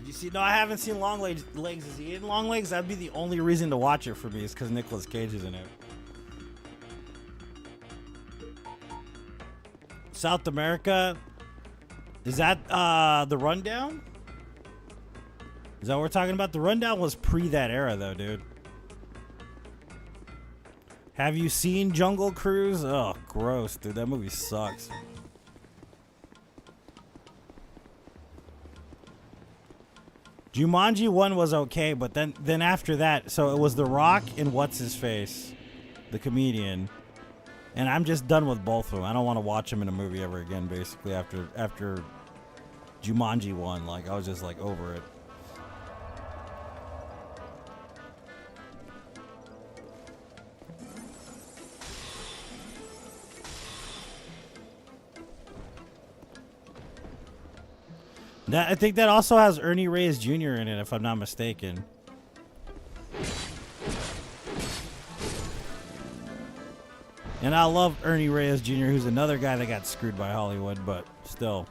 You see, no, I haven't seen Long Legs. Is he in Long Legs? That'd be the only reason to watch it for me, is because Nicolas Cage is in it. South America? Is that the Rundown? Is that what we're talking about? The Rundown was pre that era, though, dude. Have you seen Jungle Cruise? Oh, gross, dude. That movie sucks. Jumanji 1 was okay, but then after that, so it was The Rock and What's-His-Face, the comedian. And I'm just done with both of them. I don't want to watch him in a movie ever again, basically, after Jumanji 1. Like, I was just, like, over it. I think that also has Ernie Reyes Jr. in it, if I'm not mistaken. And I love Ernie Reyes Jr., who's another guy that got screwed by Hollywood, but still.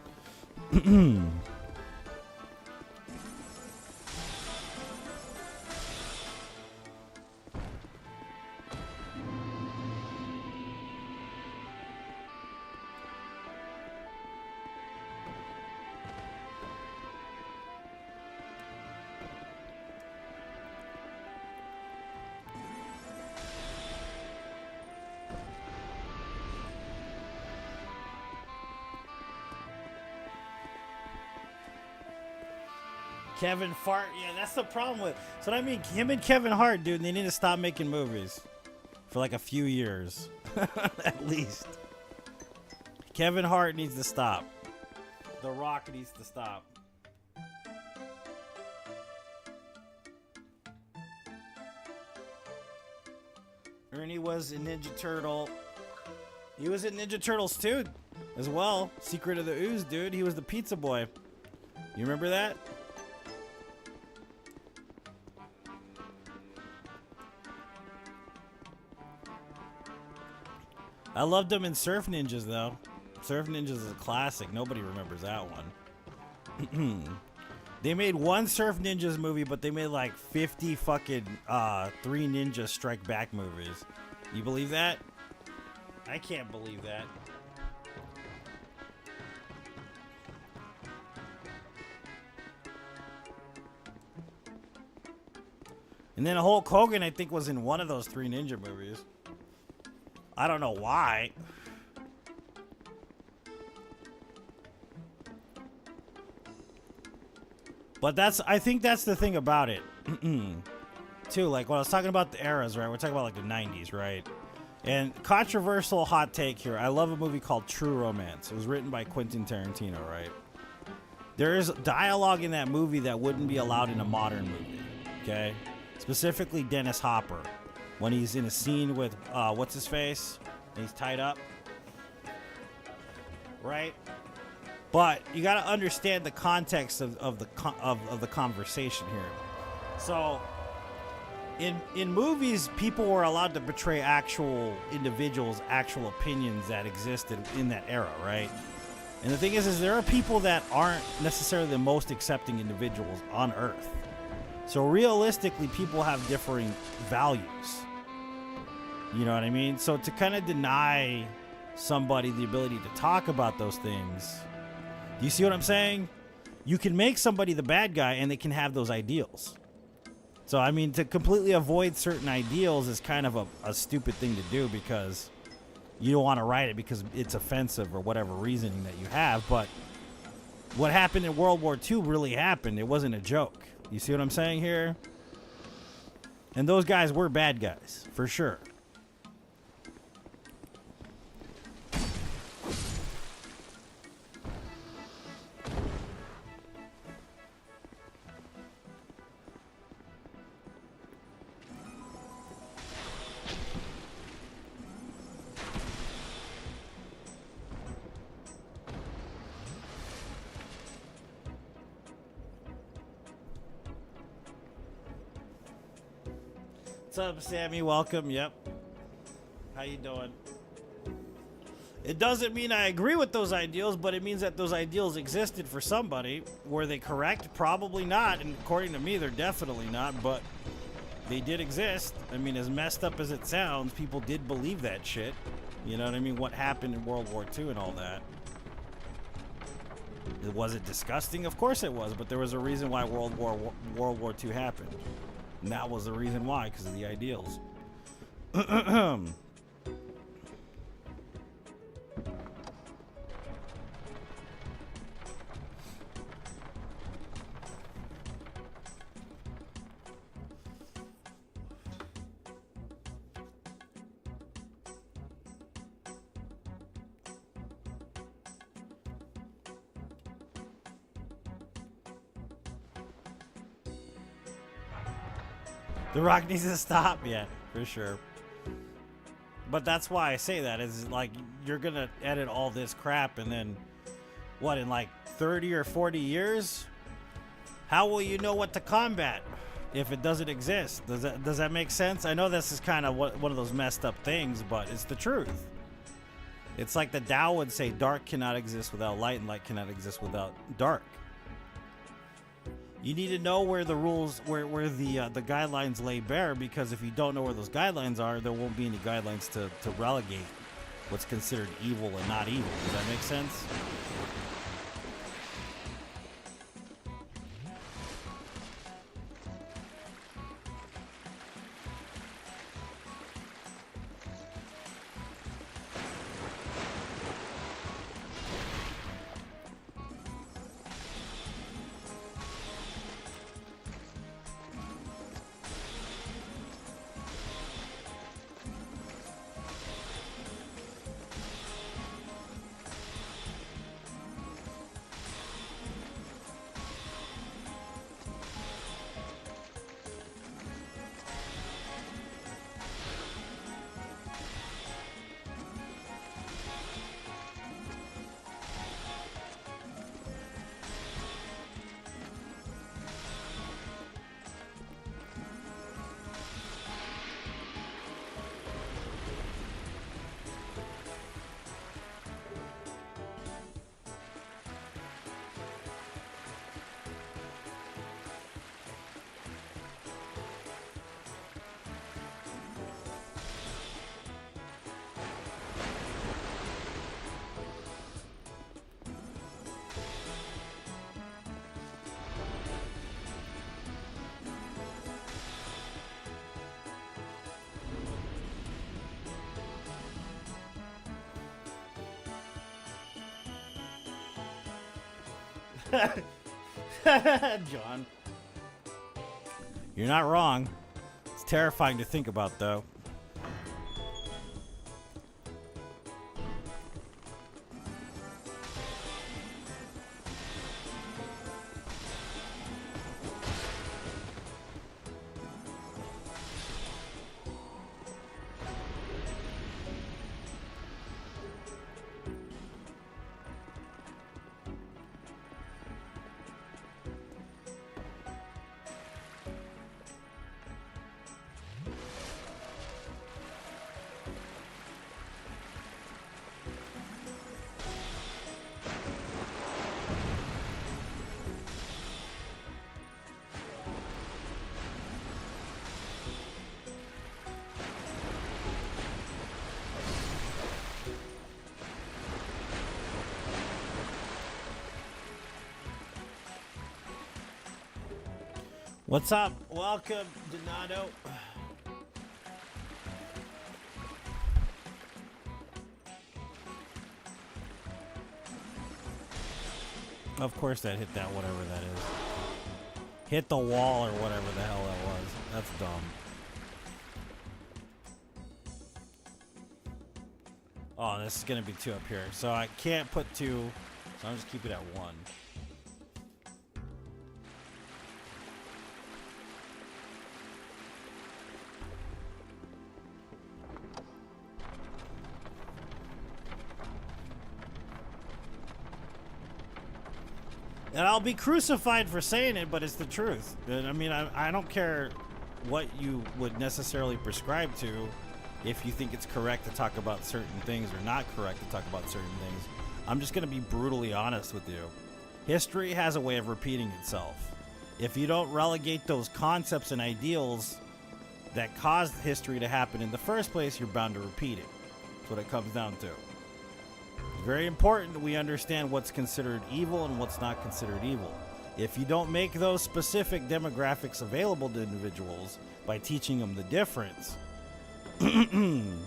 Kevin Hart, yeah, that's the problem with. So I mean, him and Kevin Hart, dude, they need to stop making movies for like a few years, at least. Kevin Hart needs to stop. The Rock needs to stop. Ernie was a Ninja Turtle. He was in Ninja Turtles 2 as well. Secret of the Ooze, dude. He was the pizza boy. You remember that? I loved him in Surf Ninjas, though. Surf Ninjas is a classic. Nobody remembers that one. They made one Surf Ninjas movie, but they made like 50 fucking Three Ninja Strike Back movies. You believe that? I can't believe that. And then Hulk Hogan, I think, was in one of those Three Ninja movies. I don't know why. But I think that's the thing about it. Too, like when I was talking about the eras, right? We're talking about like the 90s, right? And controversial hot take here. I love a movie called True Romance. It was written by Quentin Tarantino, right? There is dialogue in that movie that wouldn't be allowed in a modern movie, okay? Specifically Dennis Hopper. When he's in a scene with, what's his face? And he's tied up. Right? But you got to understand the context of the conversation here. So, in movies, people were allowed to portray actual individuals, actual opinions that existed in that era, right? And the thing is there are people that aren't necessarily the most accepting individuals on Earth. So realistically, people have differing values. You know what I mean? So to kind of deny somebody the ability to talk about those things, do you see what I'm saying? You can make somebody the bad guy and they can have those ideals. So, I mean, to completely avoid certain ideals is kind of a stupid thing to do because you don't want to write it because it's offensive or whatever reasoning that you have. But what happened in World War II really happened. It wasn't a joke. You see what I'm saying here? And those guys were bad guys, for sure. What's up, Sammy? Welcome. Yep. How you doing? It doesn't mean I agree with those ideals, but it means that those ideals existed for somebody. Were they correct? Probably not. And according to me, they're definitely not, but they did exist. I mean, as messed up as it sounds, people did believe that shit. You know what I mean? What happened in World War II and all that. Was it disgusting? Of course it was, but there was a reason why World War II happened. And that was the reason why, because of the ideals. The Rock needs to stop, yeah, for sure. But that's why I say that, is like, you're gonna edit all this crap and then, what, in like 30 or 40 years? How will you know what to combat if it doesn't exist? Does that make sense? I know this is kind of one of those messed up things, but it's the truth. It's like the Tao would say, dark cannot exist without light and light cannot exist without dark. You need to know where the rules, where the guidelines lay bare, because if you don't know where those guidelines are, there won't be any guidelines to relegate what's considered evil and not evil. Does that make sense? John. You're not wrong. It's terrifying to think about, though. What's up? Welcome, Donato. Of course that hit that, whatever that is. Hit the wall or whatever the hell that was. That's dumb. Oh, this is going to be 2 up here. So I can't put 2, so I'll just keep it at 1. And I'll be crucified for saying it, but it's the truth. I mean, I don't care what you would necessarily prescribe to if you think it's correct to talk about certain things or not correct to talk about certain things. I'm just going to be brutally honest with you. History has a way of repeating itself. If you don't relegate those concepts and ideals that caused history to happen in the first place, you're bound to repeat it. That's what it comes down to. It's very important that we understand what's considered evil and what's not considered evil. If you don't make those specific demographics available to individuals by teaching them the difference, then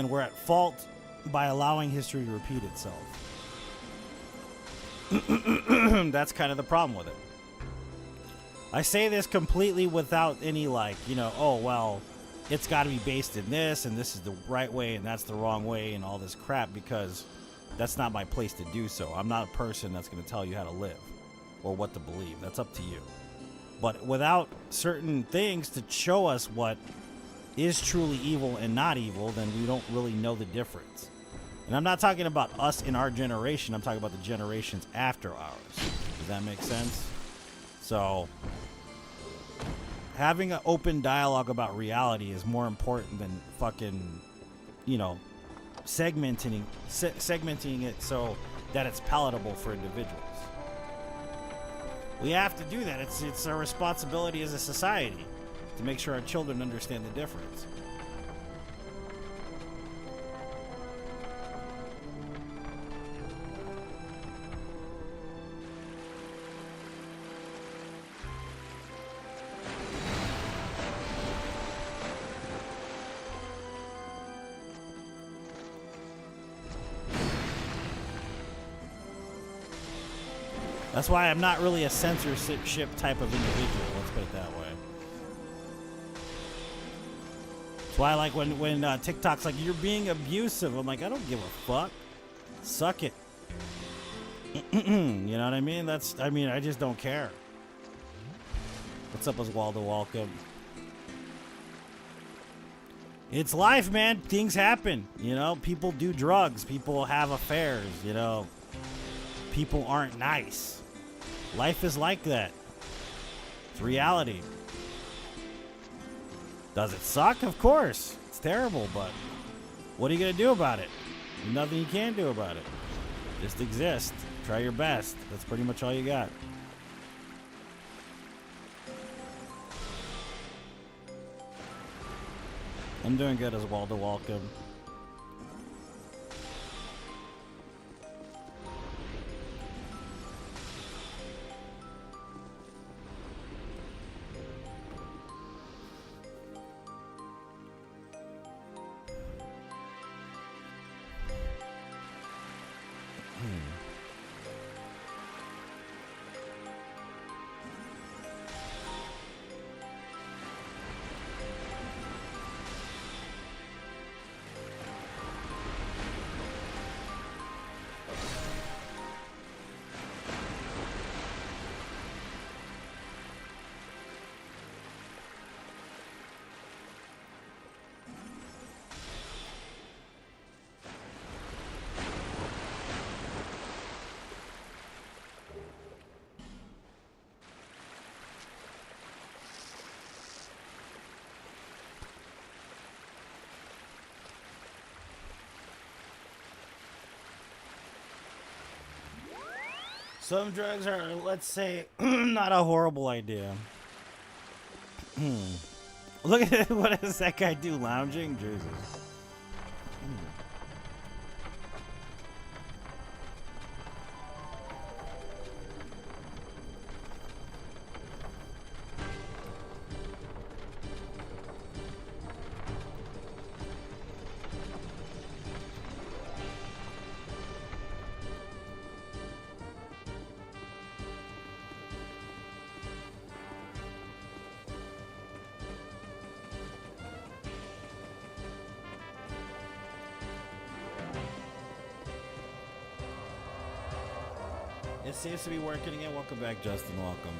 we're at fault by allowing history to repeat itself. That's kind of the problem with it. I say this completely without any oh, well, it's got to be based in this, and this is the right way, and that's the wrong way, and all this crap, because that's not my place to do so. I'm not a person that's going to tell you how to live or what to believe. That's up to you. But without certain things to show us what is truly evil and not evil, then we don't really know the difference. And I'm not talking about us in our generation. I'm talking about the generations after ours. Does that make sense? So having an open dialogue about reality is more important than fucking, segmenting it so that it's palatable for individuals. We have to do that. It's our responsibility as a society to make sure our children understand the difference. That's why I'm not really a censorship type of individual, let's put it that way. That's why I like when TikTok's like, you're being abusive. I'm like, I don't give a fuck. Suck it. You know what I mean? I just don't care. What's up, Oswaldo? Welcome. It's life, man. Things happen. People do drugs. People have affairs. People aren't nice. Life is like that. It's reality. Does it suck? Of course. It's terrible, but what are you going to do about it? Nothing you can do about it. Just exist. Try your best. That's pretty much all you got. I'm doing good, Oswaldo. Welcome. Some drugs are, let's say, not a horrible idea. Look at it. What does that guy do? Lounging? Jesus. It seems to be working again. Welcome back, Justin. Welcome.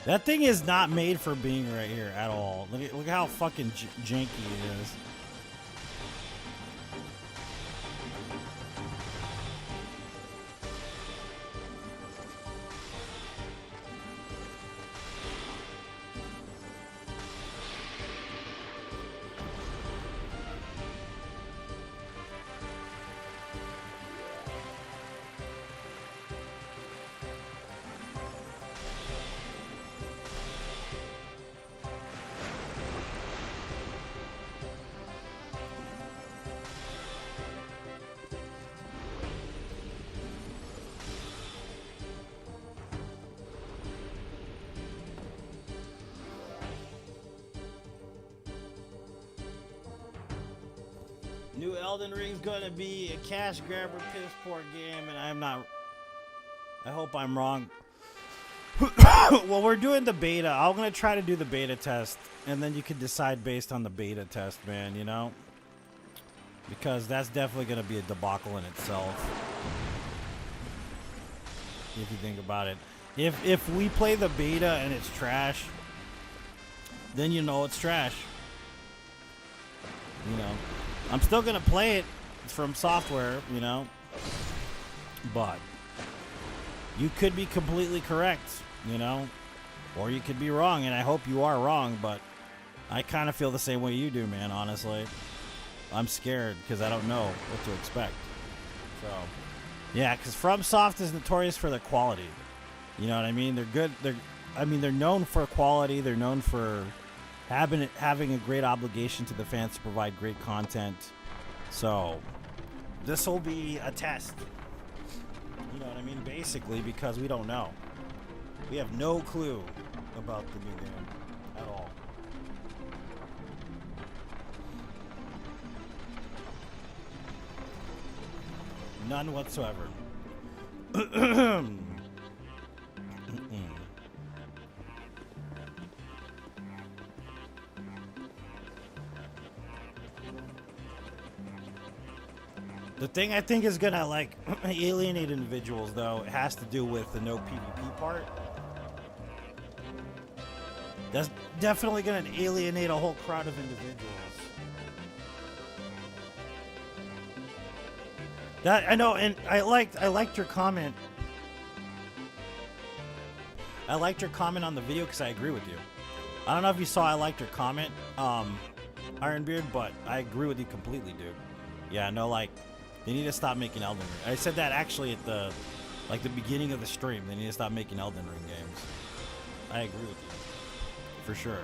That thing is not made for being right here at all. Look how fucking janky it is. New Elden Ring's gonna be a cash grabber, piss poor game, and I'm not. I hope I'm wrong. Well, we're doing the beta. I'm gonna try to do the beta test, and then you can decide based on the beta test, man. You know, because that's definitely gonna be a debacle in itself. If you think about it, if we play the beta and it's trash, then you know it's trash. You know. I'm still gonna play it from software, you know, but you could be completely correct, you know, or you could be wrong, and I hope you are wrong, but I kind of feel the same way you do, man, honestly. I'm scared because I don't know what to expect. So, yeah, because FromSoft is notorious for their quality. You know what I mean? They're good. They're known for quality. They're known for having a great obligation to the fans to provide great content. So this will be a test, you know what I mean, basically, because we don't know. We have no clue about the new game at all. None whatsoever. The thing I think is gonna like alienate individuals, though, it has to do with the no PvP part. That's definitely gonna alienate a whole crowd of individuals. That I know, and I liked your comment. I liked your comment on the video because I agree with you. I don't know if you saw I liked your comment, Ironbeard, but I agree with you completely, dude. Yeah, no, like, they need to stop making Elden Ring. I said that actually at the beginning of the stream. They need to stop making Elden Ring games. I agree with you. For sure.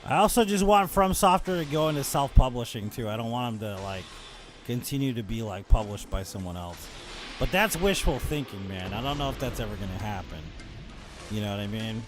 I also just want From Software to go into self-publishing too. I don't want them to like continue to be like published by someone else. But that's wishful thinking, man. I don't know if that's ever gonna happen. You know what I mean?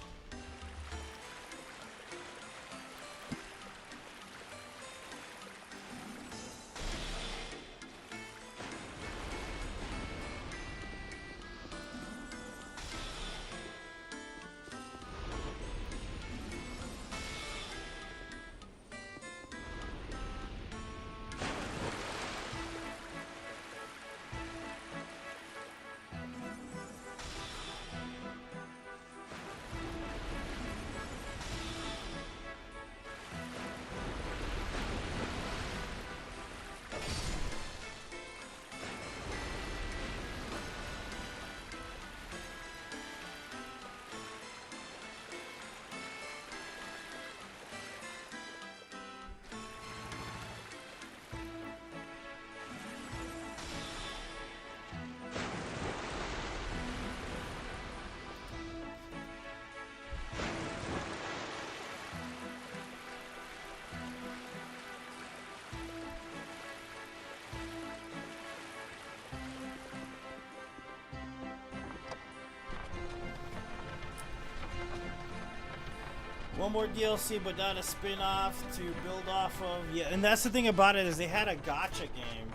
One more DLC, but not a spin-off to build off of. Yeah, and that's the thing about it is they had a gacha game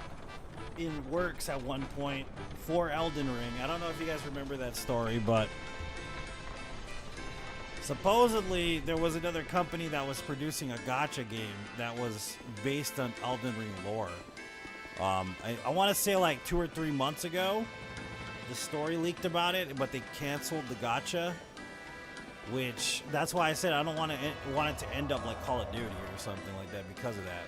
in works at one point for Elden Ring. I don't know if you guys remember that story, but supposedly there was another company that was producing a gacha game that was based on Elden Ring lore. I want to say like 2 or 3 months ago, the story leaked about it, but they canceled the gacha. Which, that's why I said I don't want it to end up like Call of Duty or something like that because of that.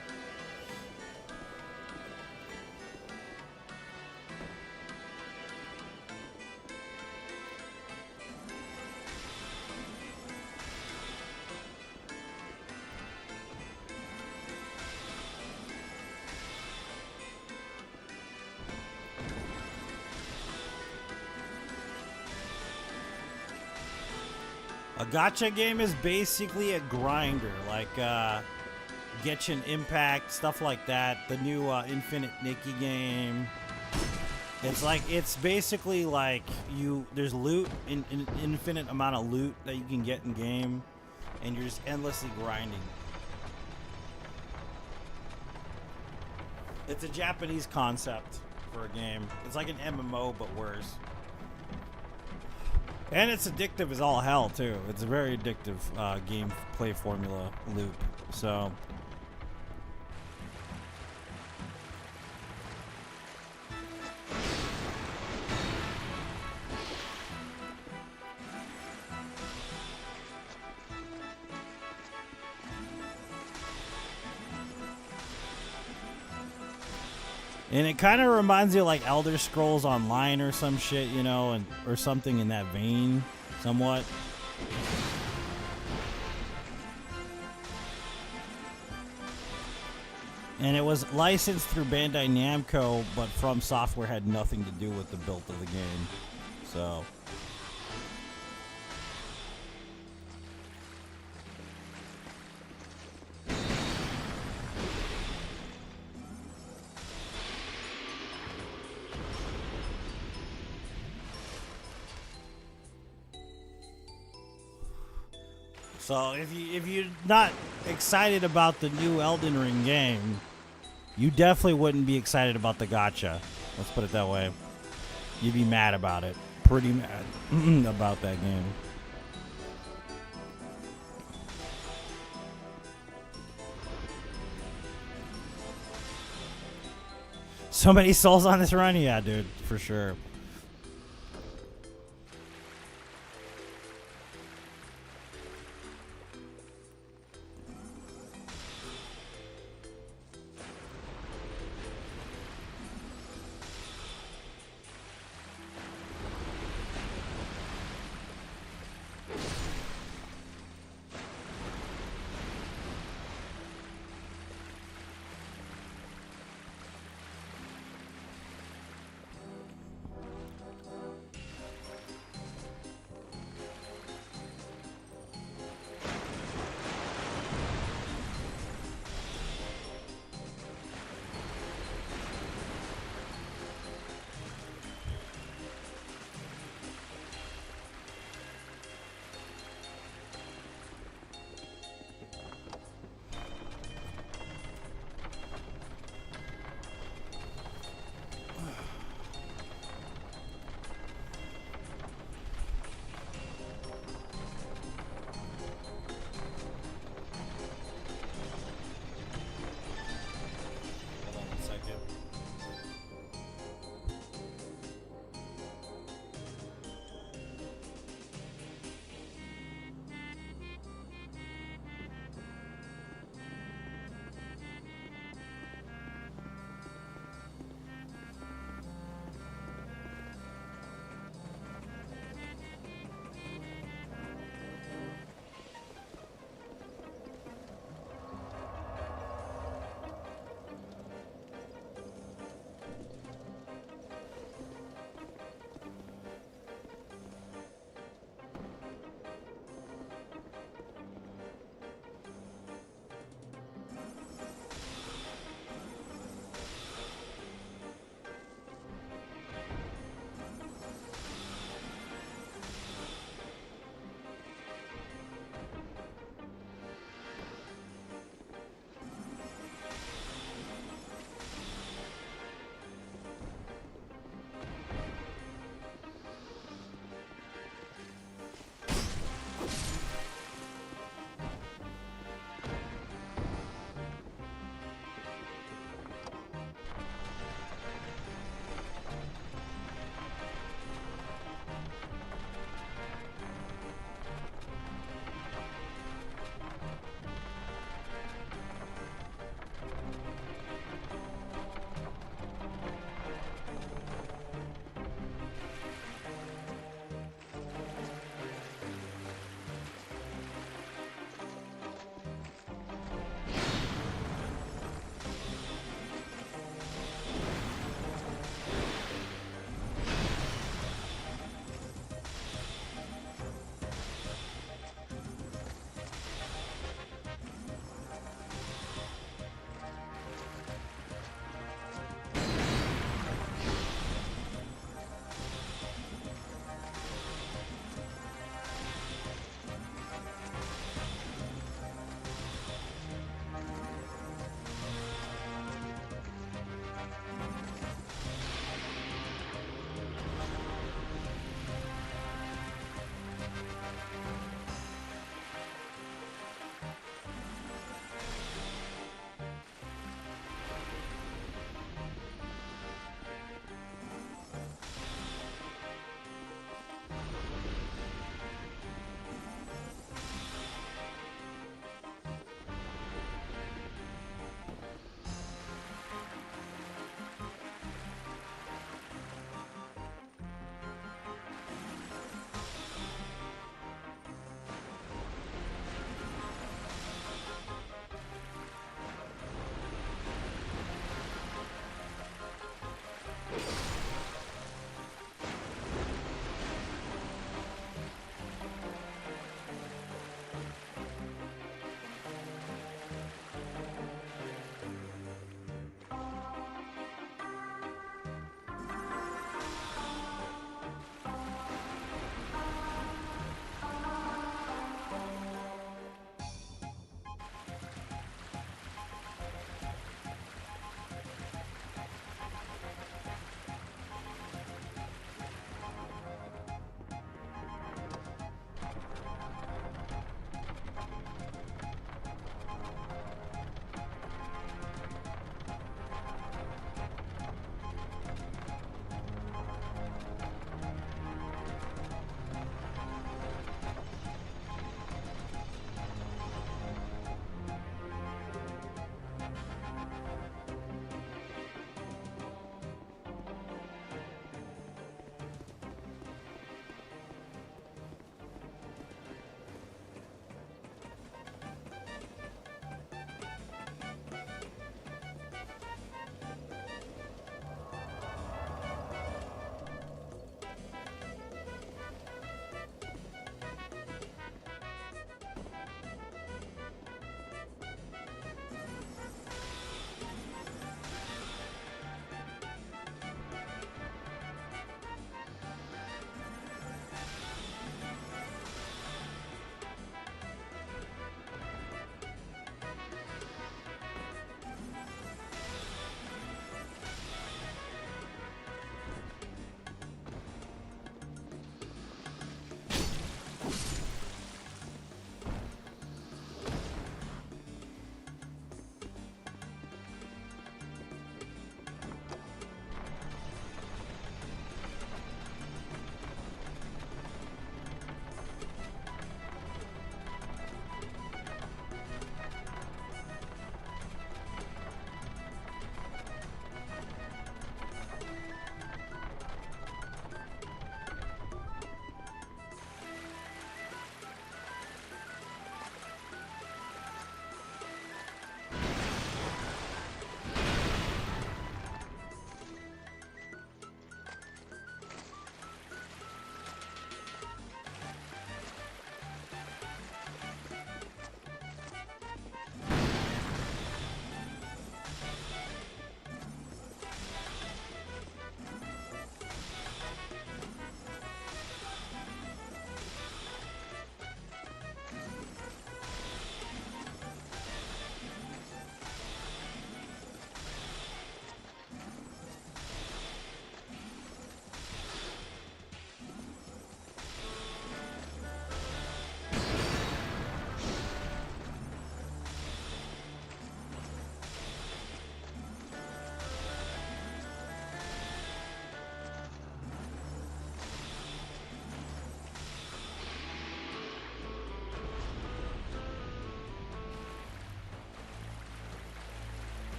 A gacha game is basically a grinder, like Genshin Impact, stuff like that. The new Infinite Nikki game. It's basically like there's loot, an infinite amount of loot that you can get in game, and you're just endlessly grinding. It's a Japanese concept for a game. It's like an MMO but worse. And it's addictive as all hell, too. It's a very addictive gameplay formula loop. So, And it kind of reminds you of like Elder Scrolls Online or some shit, you know, and or something in that vein, somewhat. And it was licensed through Bandai Namco, but From Software had nothing to do with the build of the game. So... So if you're not excited about the new Elden Ring game, you definitely wouldn't be excited about the gacha. Let's put it that way. You'd be mad about it. Pretty mad about that game. So many souls on this run? Yeah, dude, for sure.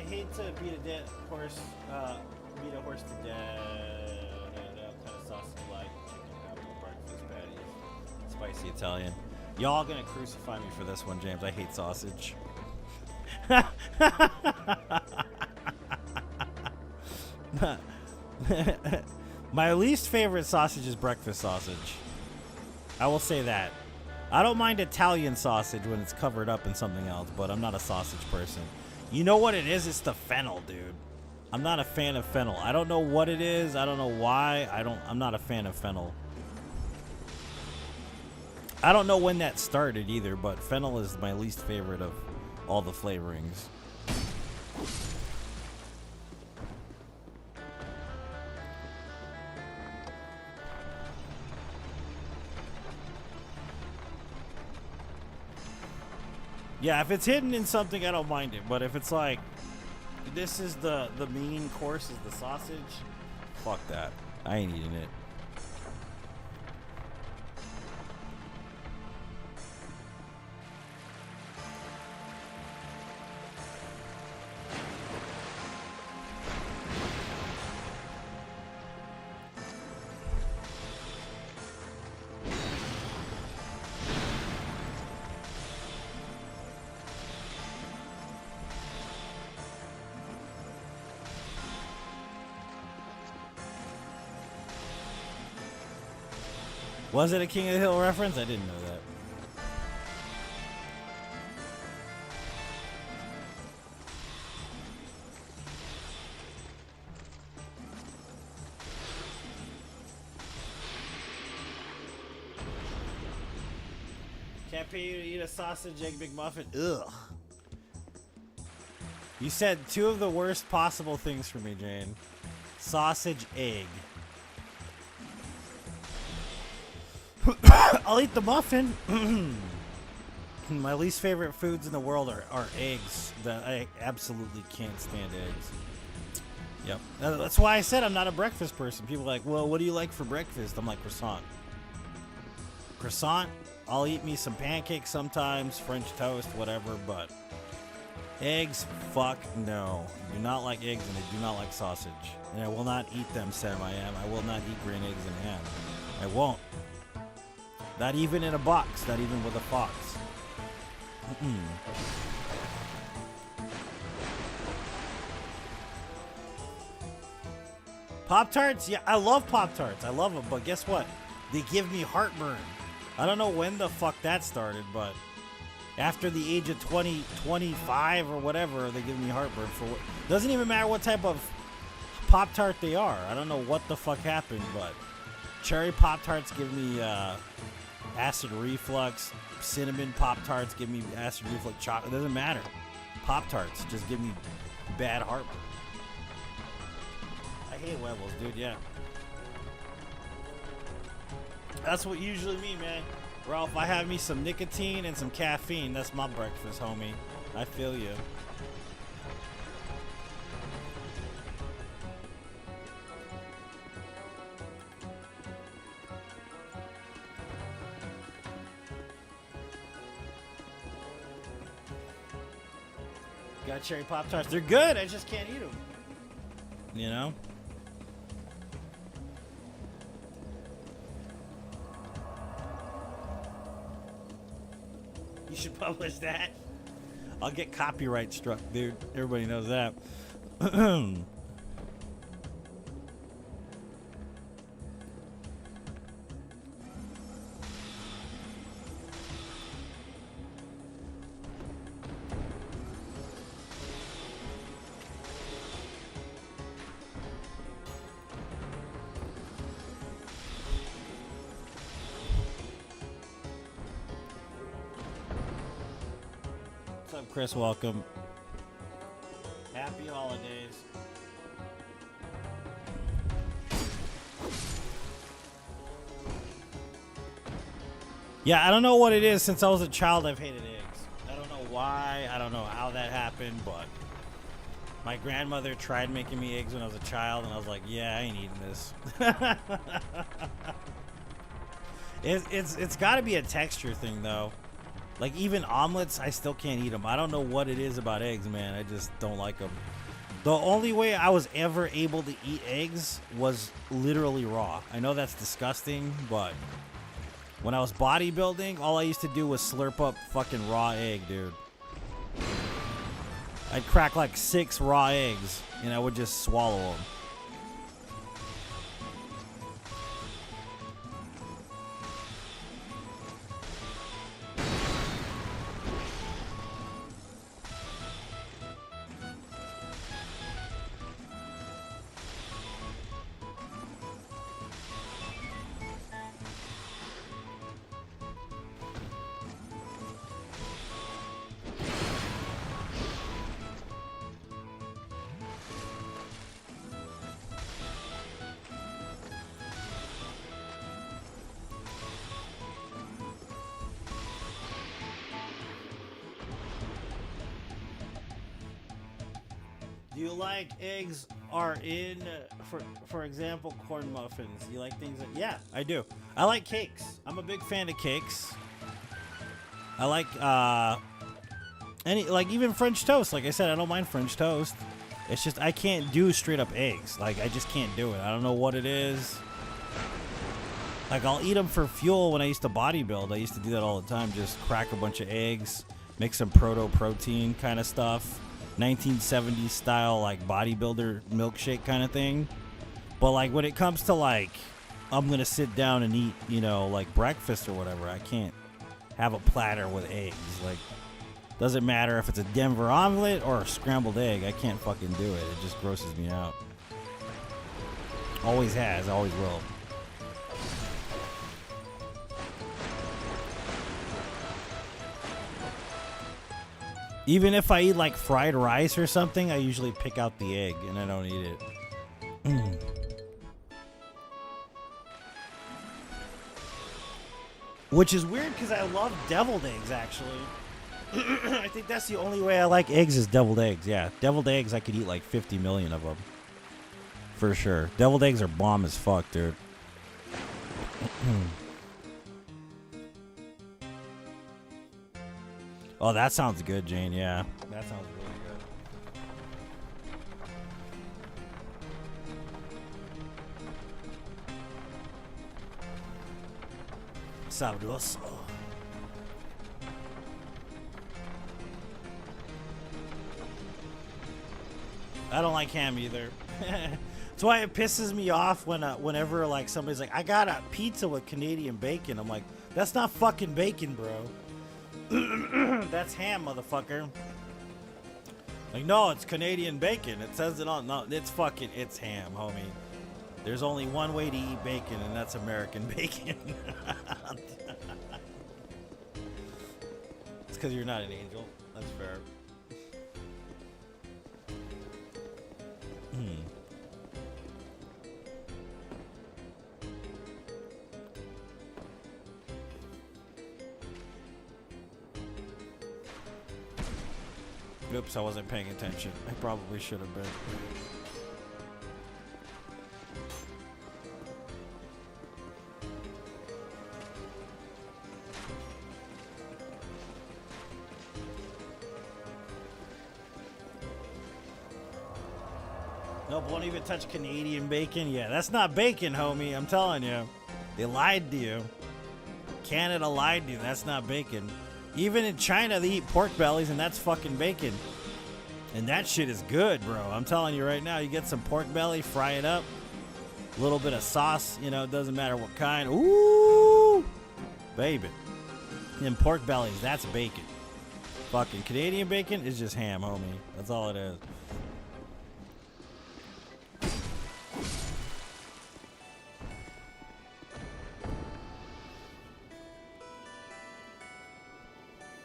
hate to beat a horse to death. What kind of sauce do you like? Chicken, apple, breakfast patties, spicy Italian. Y'all gonna crucify me for this one, James. I hate sausage. My least favorite sausage is breakfast sausage. I will say that. I don't mind Italian sausage when it's covered up in something else, but I'm not a sausage person. You know what it is? It's the fennel, dude. I'm not a fan of fennel. I don't know what it is. I don't know why. I'm not a fan of fennel. I don't know when that started either, but fennel is my least favorite of all the flavorings. Yeah, if it's hidden in something, I don't mind it. But if it's like, this is the main course is the sausage, fuck that. I ain't eating it. Was it a King of the Hill reference? I didn't know that. Can't pay you to eat a sausage egg McMuffin. Ugh. You said two of the worst possible things for me, Jane. Sausage egg. I'll eat the muffin. My least favorite foods in the world are eggs. I absolutely can't stand eggs. Yep. That's why I said I'm not a breakfast person. People are like, well, what do you like for breakfast? I'm like, croissant. Croissant? I'll eat me some pancakes sometimes, French toast, whatever, but eggs, fuck no. I do not like eggs and I do not like sausage. And I will not eat them, Sam. I will not eat green eggs and ham. I won't. Not even in a box, not even with a fox. Pop-Tarts? Yeah, I love Pop-Tarts. I love them, but guess what? They give me heartburn. I don't know when the fuck that started, but after the age of 20, 25 or whatever, they give me heartburn for what? Doesn't even matter what type of Pop-Tart they are. I don't know what the fuck happened, but cherry Pop-Tarts give me acid reflux. Cinnamon Pop-Tarts give me acid reflux. Chocolate, doesn't matter. Pop-Tarts just give me bad heartburn. I hate Webbles, dude, yeah. That's what usually me, man. Ralph, I have me some nicotine and some caffeine. That's my breakfast, homie. I feel you. Got cherry Pop-Tarts. They're good. I just can't eat them. You know? You should publish that. I'll get copyright struck, dude. Everybody knows that. Chris, welcome. Happy holidays. Yeah, I don't know what it is. Since I was a child, I've hated eggs. I don't know why. I don't know how that happened, but my grandmother tried making me eggs when I was a child, and I was like, yeah, I ain't eating this. It's got to be a texture thing, though. Like, even omelets, I still can't eat them. I don't know what it is about eggs, man. I just don't like them. The only way I was ever able to eat eggs was literally raw. I know that's disgusting, but when I was bodybuilding, all I used to do was slurp up fucking raw egg, dude. I'd crack like 6 raw eggs, and I would just swallow them. Do you like eggs are in, for example, corn muffins? You like things like, yeah, I do. I like cakes. I'm a big fan of cakes. I like, like even French toast. Like I said, I don't mind French toast. It's just, I can't do straight up eggs. Like, I just can't do it. I don't know what it is. Like, I'll eat them for fuel when I used to bodybuild. I used to do that all the time. Just crack a bunch of eggs, mix some protein kind of stuff. 1970s style, like, bodybuilder milkshake kind of thing. But, like, when it comes to, like, I'm going to sit down and eat, you know, like, breakfast or whatever, I can't have a platter with eggs. Like, doesn't matter if it's a Denver omelet or a scrambled egg. I can't fucking do it. It just grosses me out. Always has, always will. Even if I eat like fried rice or something, I usually pick out the egg and I don't eat it. Which is weird because I love deviled eggs, actually. I think that's the only way I like eggs is deviled eggs. Yeah, deviled eggs, I could eat like 50 million of them. For sure. Deviled eggs are bomb as fuck, dude. Oh, that sounds good, Jane. Yeah, that sounds really good. Sabroso. I don't like ham either. That's why it pisses me off when whenever like somebody's like, I got a pizza with Canadian bacon. I'm like, that's not fucking bacon, bro. That's ham, motherfucker. Like, no, it's Canadian bacon. It says it on. No, it's ham, homie. There's only one way to eat bacon, and that's American bacon. It's because you're not an angel. That's fair. Oops, I wasn't paying attention. I probably should have been. Nope, won't even touch Canadian bacon. Yeah, that's not bacon, homie. I'm telling you. They lied to you. Canada lied to you. That's not bacon. Even in China, they eat pork bellies, and that's fucking bacon. And that shit is good, bro. I'm telling you right now, you get some pork belly, fry it up, a little bit of sauce, you know, it doesn't matter what kind. Ooh, baby. And pork bellies, that's bacon. Fucking Canadian bacon is just ham, homie. That's all it is.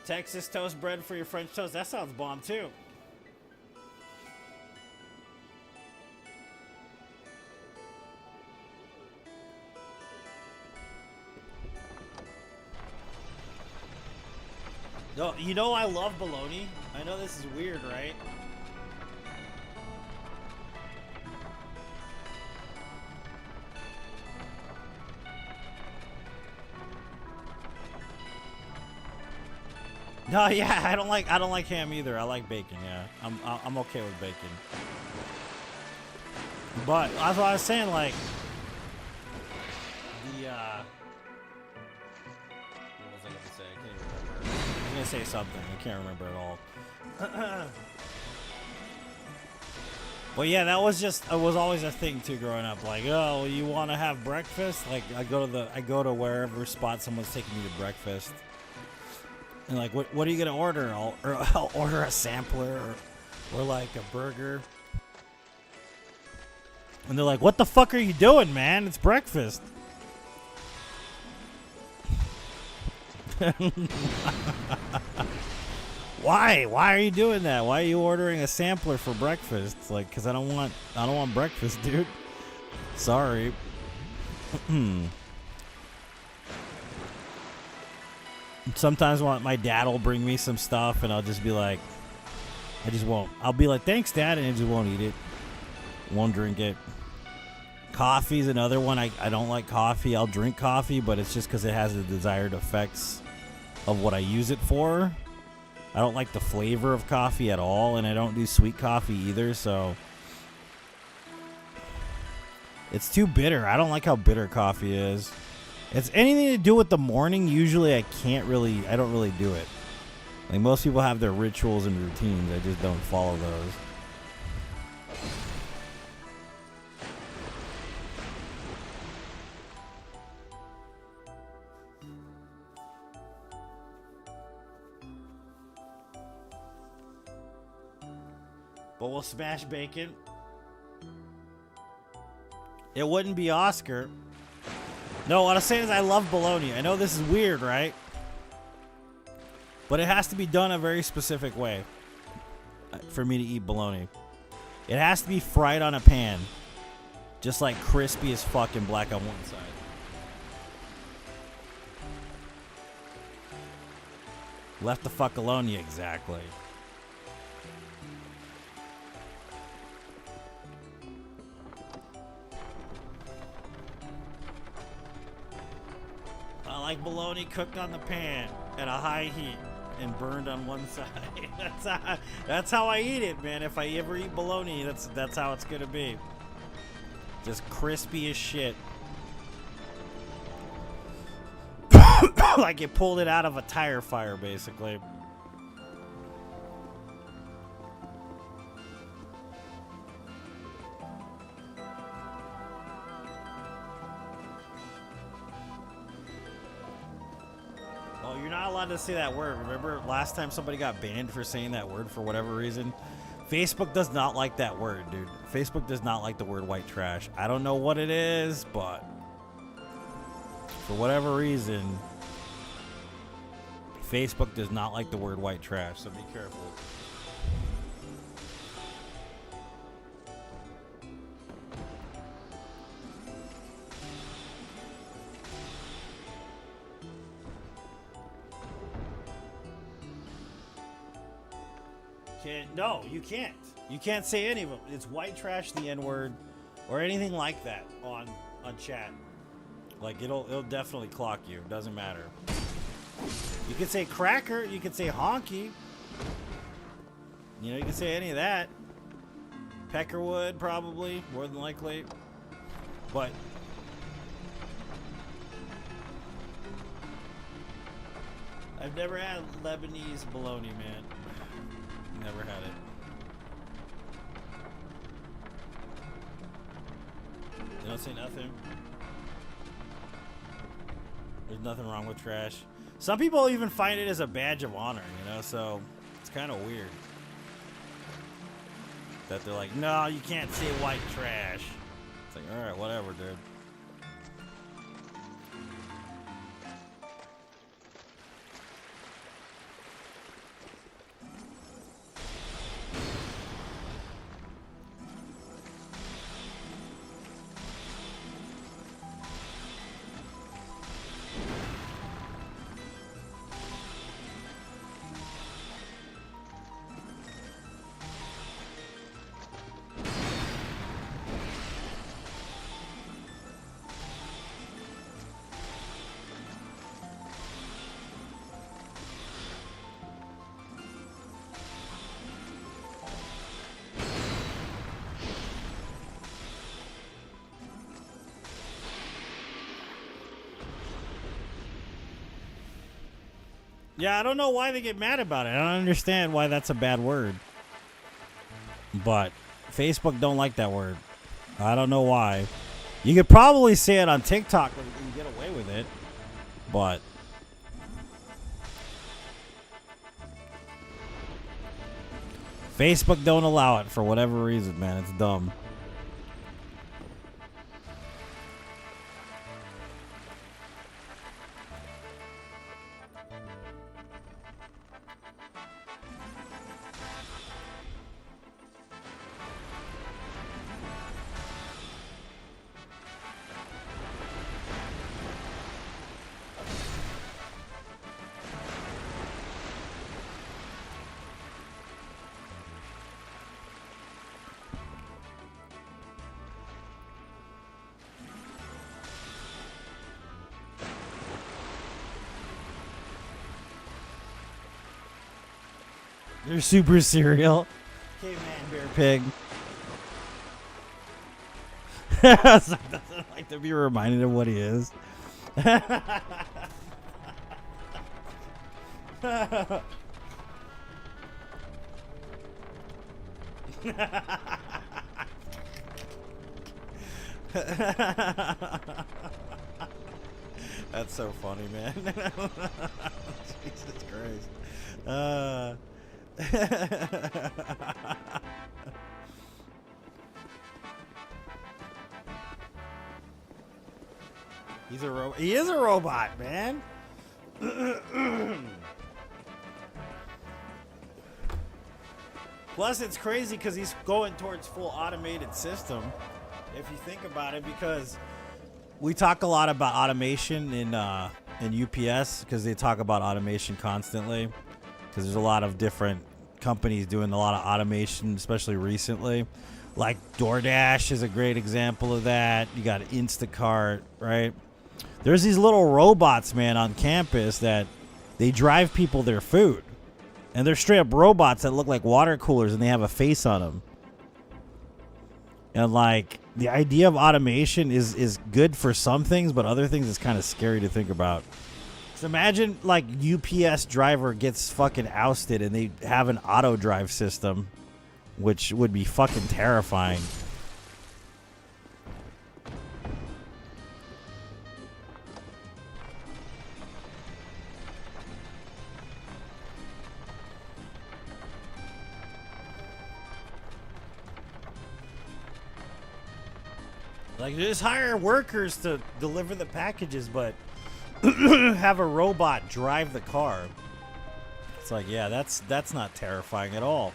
Texas toast bread for your French toast. That sounds bomb too. No, you know I love bologna. I know this is weird, right? No, yeah, I don't like ham either. I like bacon. Yeah, I'm okay with bacon. But that's what I was saying, like, the, what was I going to say? I can't even remember. I was going to say something. I can't remember at all. But yeah, that was just, it was always a thing too growing up. Like, oh, you want to have breakfast? Like, I go to wherever spot someone's taking me to breakfast. And like, what are you going to order? I'll order a sampler or like a burger. And they're like, what the fuck are you doing, man? It's breakfast. Why? Why are you doing that? Why are you ordering a sampler for breakfast? It's like, cause I don't want breakfast, dude. Sorry. Sometimes my dad will bring me some stuff and I'll just be like, I just won't. I'll be like, thanks, Dad, and I just won't eat it. Won't drink it. Coffee's another one. I don't like coffee. I'll drink coffee, but it's just because it has the desired effects of what I use it for. I don't like the flavor of coffee at all, and I don't do sweet coffee either, so it's too bitter. I don't like how bitter coffee is. It's anything to do with the morning. Usually I don't really do it. Like most people have their rituals and routines. I just don't follow those. But we'll smash bacon. It wouldn't be Oscar. No, what I'm saying is I love bologna. I know this is weird, right? But it has to be done a very specific way for me to eat bologna. It has to be fried on a pan. Just like crispy as fuck and black on one side. Left the fuck alone, yeah, exactly. I like bologna cooked on the pan at a high heat and burned on one side. That's how I eat it, man. If I ever eat bologna, that's how it's gonna be. Just crispy as shit. Like you pulled it out of a tire fire, basically. Oh, you're not allowed to say that word. Remember last time somebody got banned for saying that word for whatever reason? Facebook does not like that word, dude. Facebook does not like the word white trash. I don't know what it is, but for whatever reason, Facebook does not like the word white trash, so be careful. No, you can't. You can't say any of them. It's white trash, the N-word, or anything like that on chat. Like it'll definitely clock you. Doesn't matter. You can say cracker. You can say honky. You know, you can say any of that. Peckerwood, probably, more than likely. But I've never had Lebanese bologna, man. Never had it. They don't say nothing. There's nothing wrong with trash. Some people even find it as a badge of honor, you know, so it's kind of weird. That they're like, no, you can't say white trash. It's like, alright, whatever, dude. Yeah, I don't know why they get mad about it. I don't understand why that's a bad word. But Facebook don't like that word. I don't know why. You could probably say it on TikTok and get away with it. But Facebook don't allow it for whatever reason, man. It's dumb. They're super cereal. Caveman, bear, pig. Doesn't like to be reminded of what he is. That's so funny, man. Jesus Christ. He's a robot. He is a robot, man. Plus, it's crazy because he's going towards full automated system. If you think about it, because we talk a lot about automation in UPS because they talk about automation constantly. Because there's a lot of different companies doing a lot of automation, especially recently. Like DoorDash is a great example of that. You got Instacart, right? There's these little robots, man, on campus that they drive people their food. And they're straight up robots that look like water coolers and they have a face on them. And like the idea of automation is good for some things, but other things is kind of scary to think about. So imagine like UPS driver gets fucking ousted and they have an auto drive system, which would be fucking terrifying. Like, just hire workers to deliver the packages, but have a robot drive the car. It's like, yeah, that's not terrifying at all.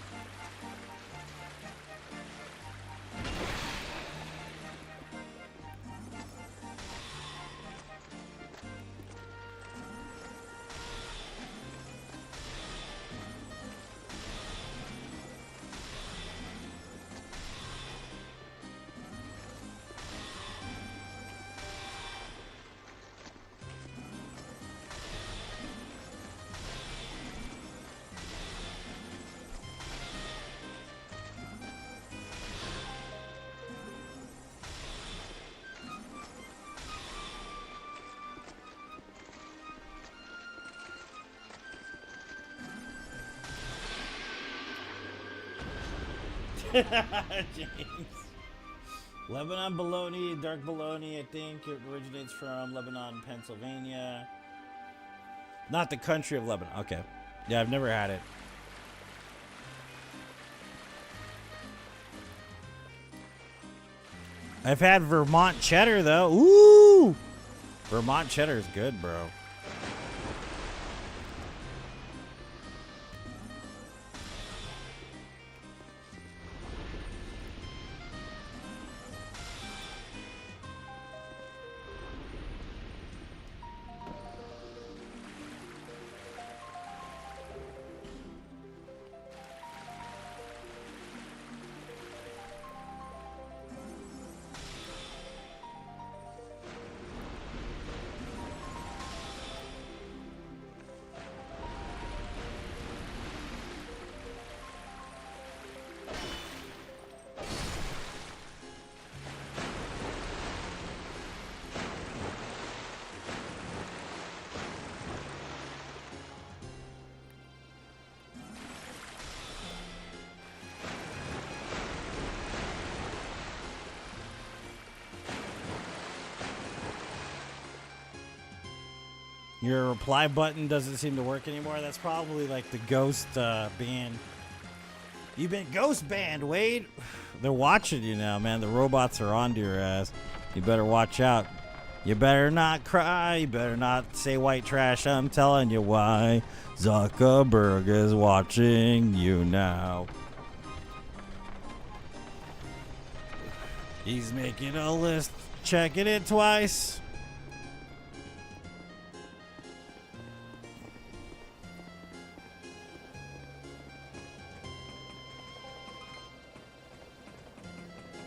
James. Lebanon bologna, dark bologna, I think it originates from Lebanon, Pennsylvania. Not the country of Lebanon. Okay. Yeah, I've never had it. I've had Vermont cheddar, though. Ooh! Vermont cheddar is good, bro. Your reply button doesn't seem to work anymore. That's probably like the ghost ban. You've been ghost banned, Wade. They're watching you now, man. The robots are onto your ass. You better watch out. You better not cry. You better not say white trash. I'm telling you why. Zuckerberg is watching you now. He's making a list, checking it twice.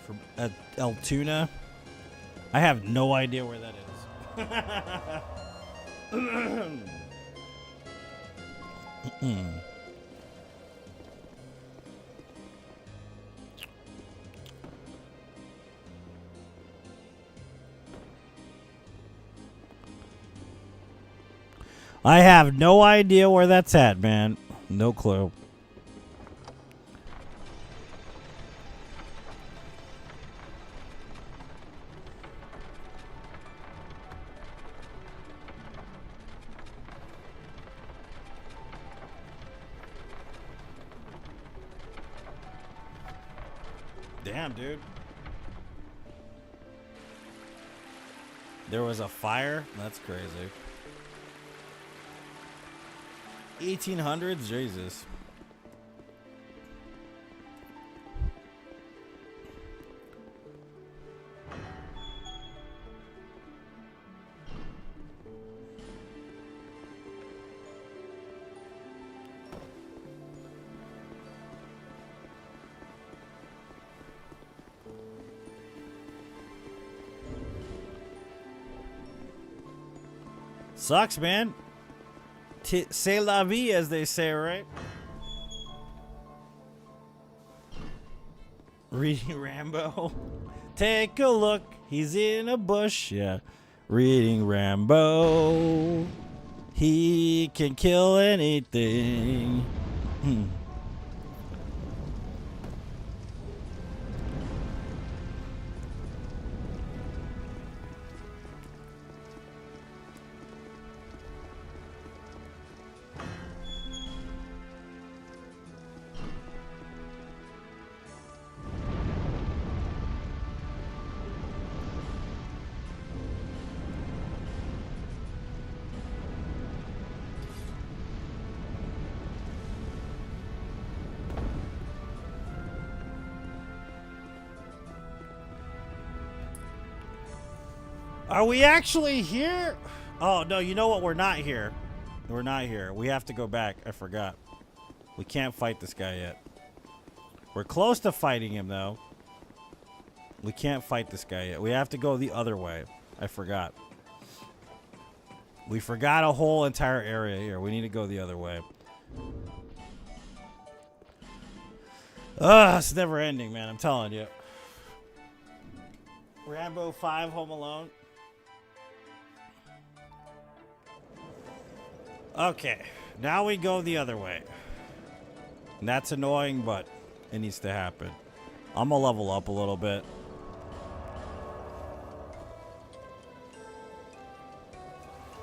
From Altoona. I have no idea where that is. I have no idea where that's at, man. No clue. Damn, dude. There was a fire? That's crazy. 1800s? Jesus. Sucks, man. C'est la vie, as they say, right? Reading Rambo. Take a look. He's in a bush. Yeah. Reading Rambo. He can kill anything. Are we actually here? Oh, no, you know what? We're not here. We're not here. We have to go back. I forgot. We can't fight this guy yet. We're close to fighting him, though. We can't fight this guy yet. We have to go the other way. I forgot. We forgot a whole entire area here. We need to go the other way. Ugh, it's never ending, man. I'm telling you. Rambo 5 Home Alone. Okay, now we go the other way. And that's annoying, but it needs to happen. I'm gonna level up a little bit.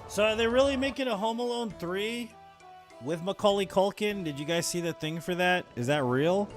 So are they really making a Home Alone 3 with Macaulay Culkin? Did you guys see the thing for that? Is that real?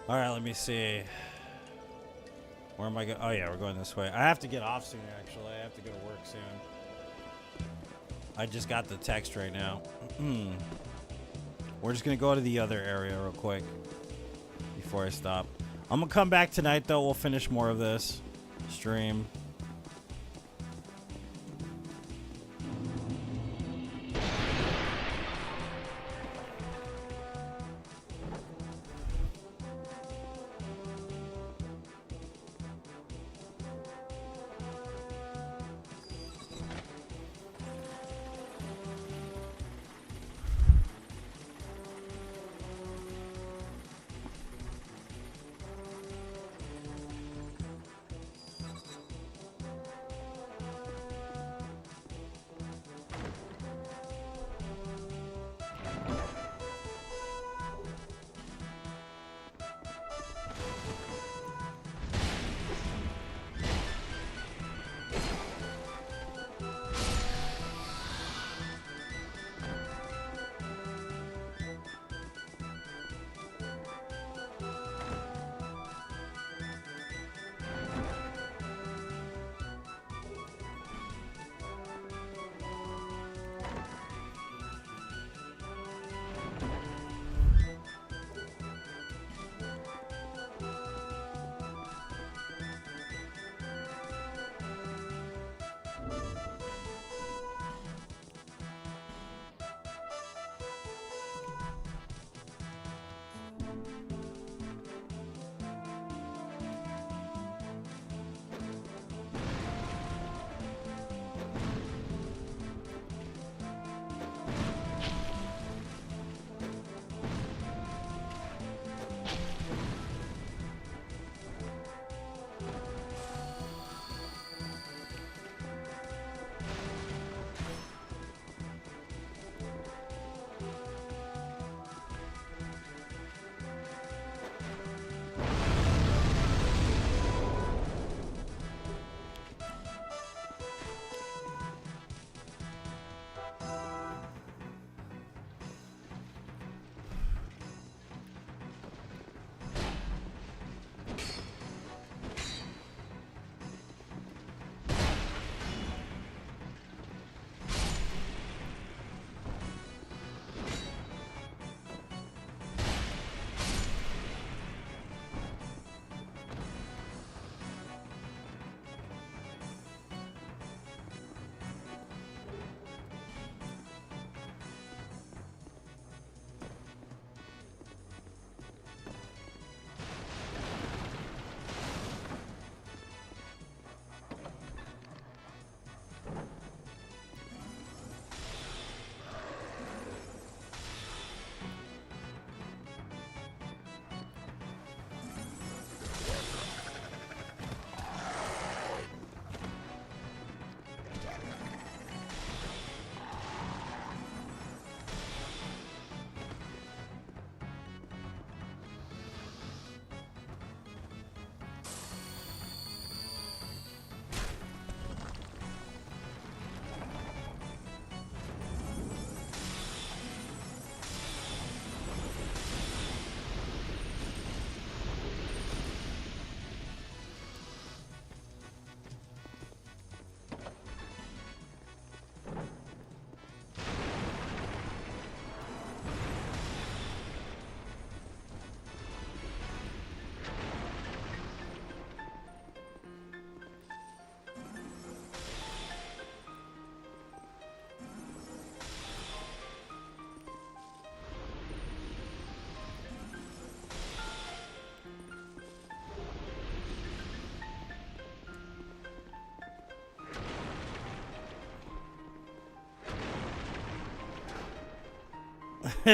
All right, let me see. Where am I going? Oh yeah, we're going this way. I have to get off soon. Actually, I have to go to work soon. I just got the text right now. We're just gonna go to the other area real quick before I stop. I'm gonna come back tonight though. We'll finish more of this stream.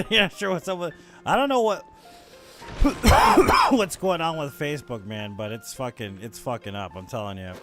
Yeah, sure. What's up with? I don't know what what's going on with Facebook, man, but it's fucking up. I'm telling you.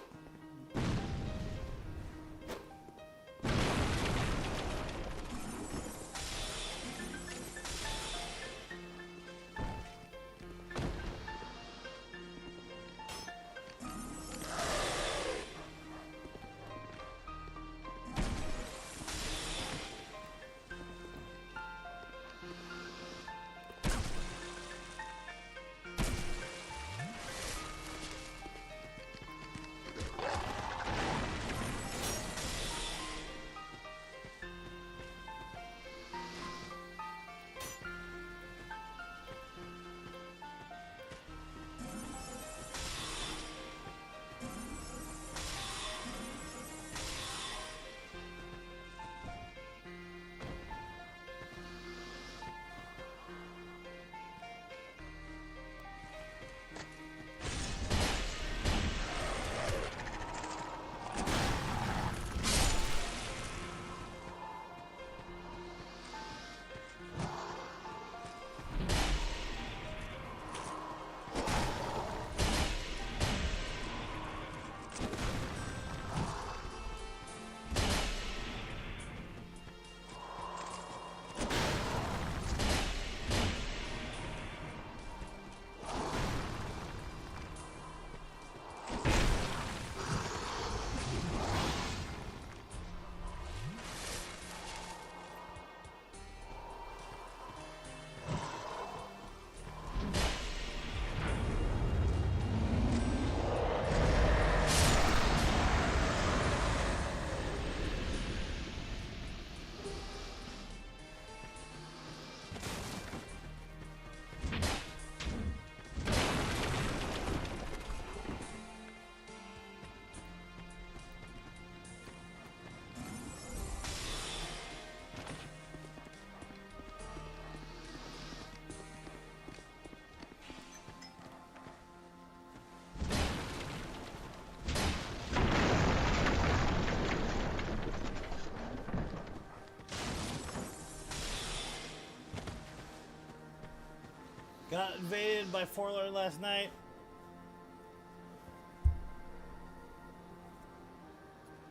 Got invaded by Forlorn last night.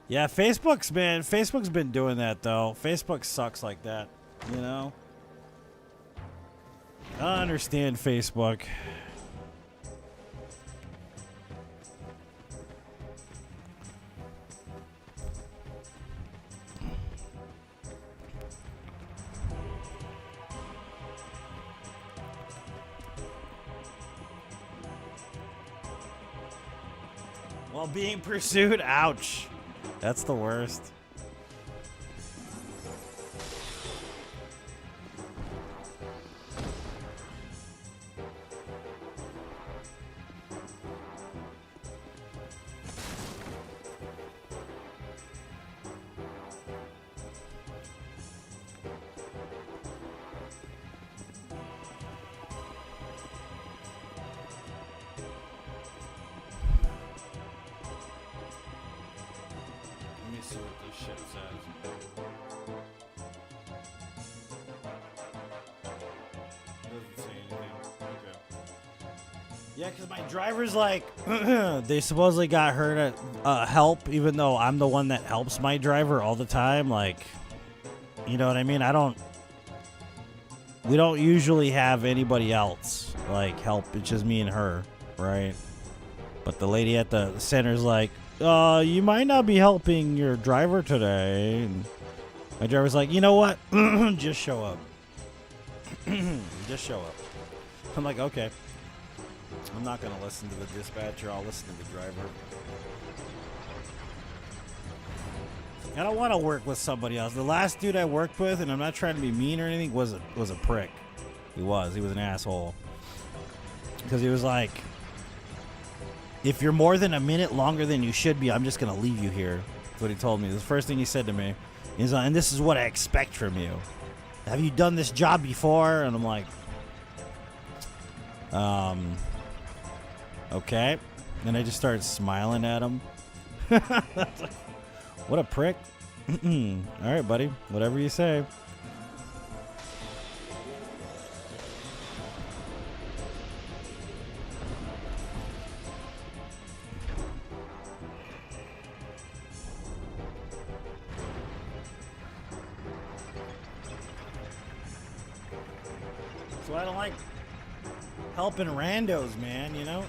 Yeah, Facebook's been doing that though. Facebook sucks like that, you know? I don't understand Facebook. While being pursued? Ouch. That's the worst. Let me see what this shit says. Doesn't say anything. Okay. Yeah, because my driver's like, they supposedly got her to help, even though I'm the one that helps my driver all the time. Like, you know what I mean? We don't usually have anybody else, like, help. It's just me and her, right? But the lady at the center's like, you might not be helping your driver today. And my driver's like, you know what? Just show up. Just show up. I'm like, okay. I'm not going to listen to the dispatcher. I'll listen to the driver. I don't want to work with somebody else. The last dude I worked with, and I'm not trying to be mean or anything, was a prick. He was an asshole. Because he was like, if you're more than a minute longer than you should be, I'm just going to leave you here. That's what he told me. The first thing he said to me. He's like, and this is what I expect from you. Have you done this job before? And I'm like, okay. Then I just started smiling at him. What a prick. All right, buddy. Whatever you say. So I don't like helping randos, man, you know?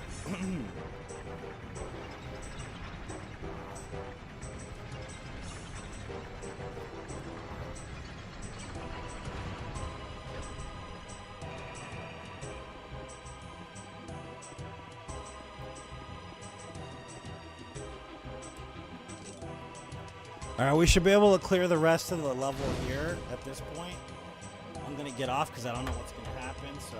Alright, we should be able to clear the rest of the level here at this point. I'm going to get off because I don't know what's going to happen, so...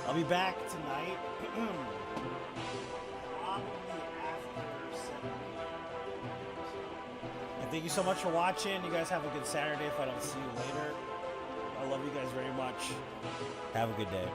I'll be back tonight. Probably after 7 p.m. And thank you so much for watching. You guys have a good Saturday if I don't see you later. I love you guys very much. Have a good day.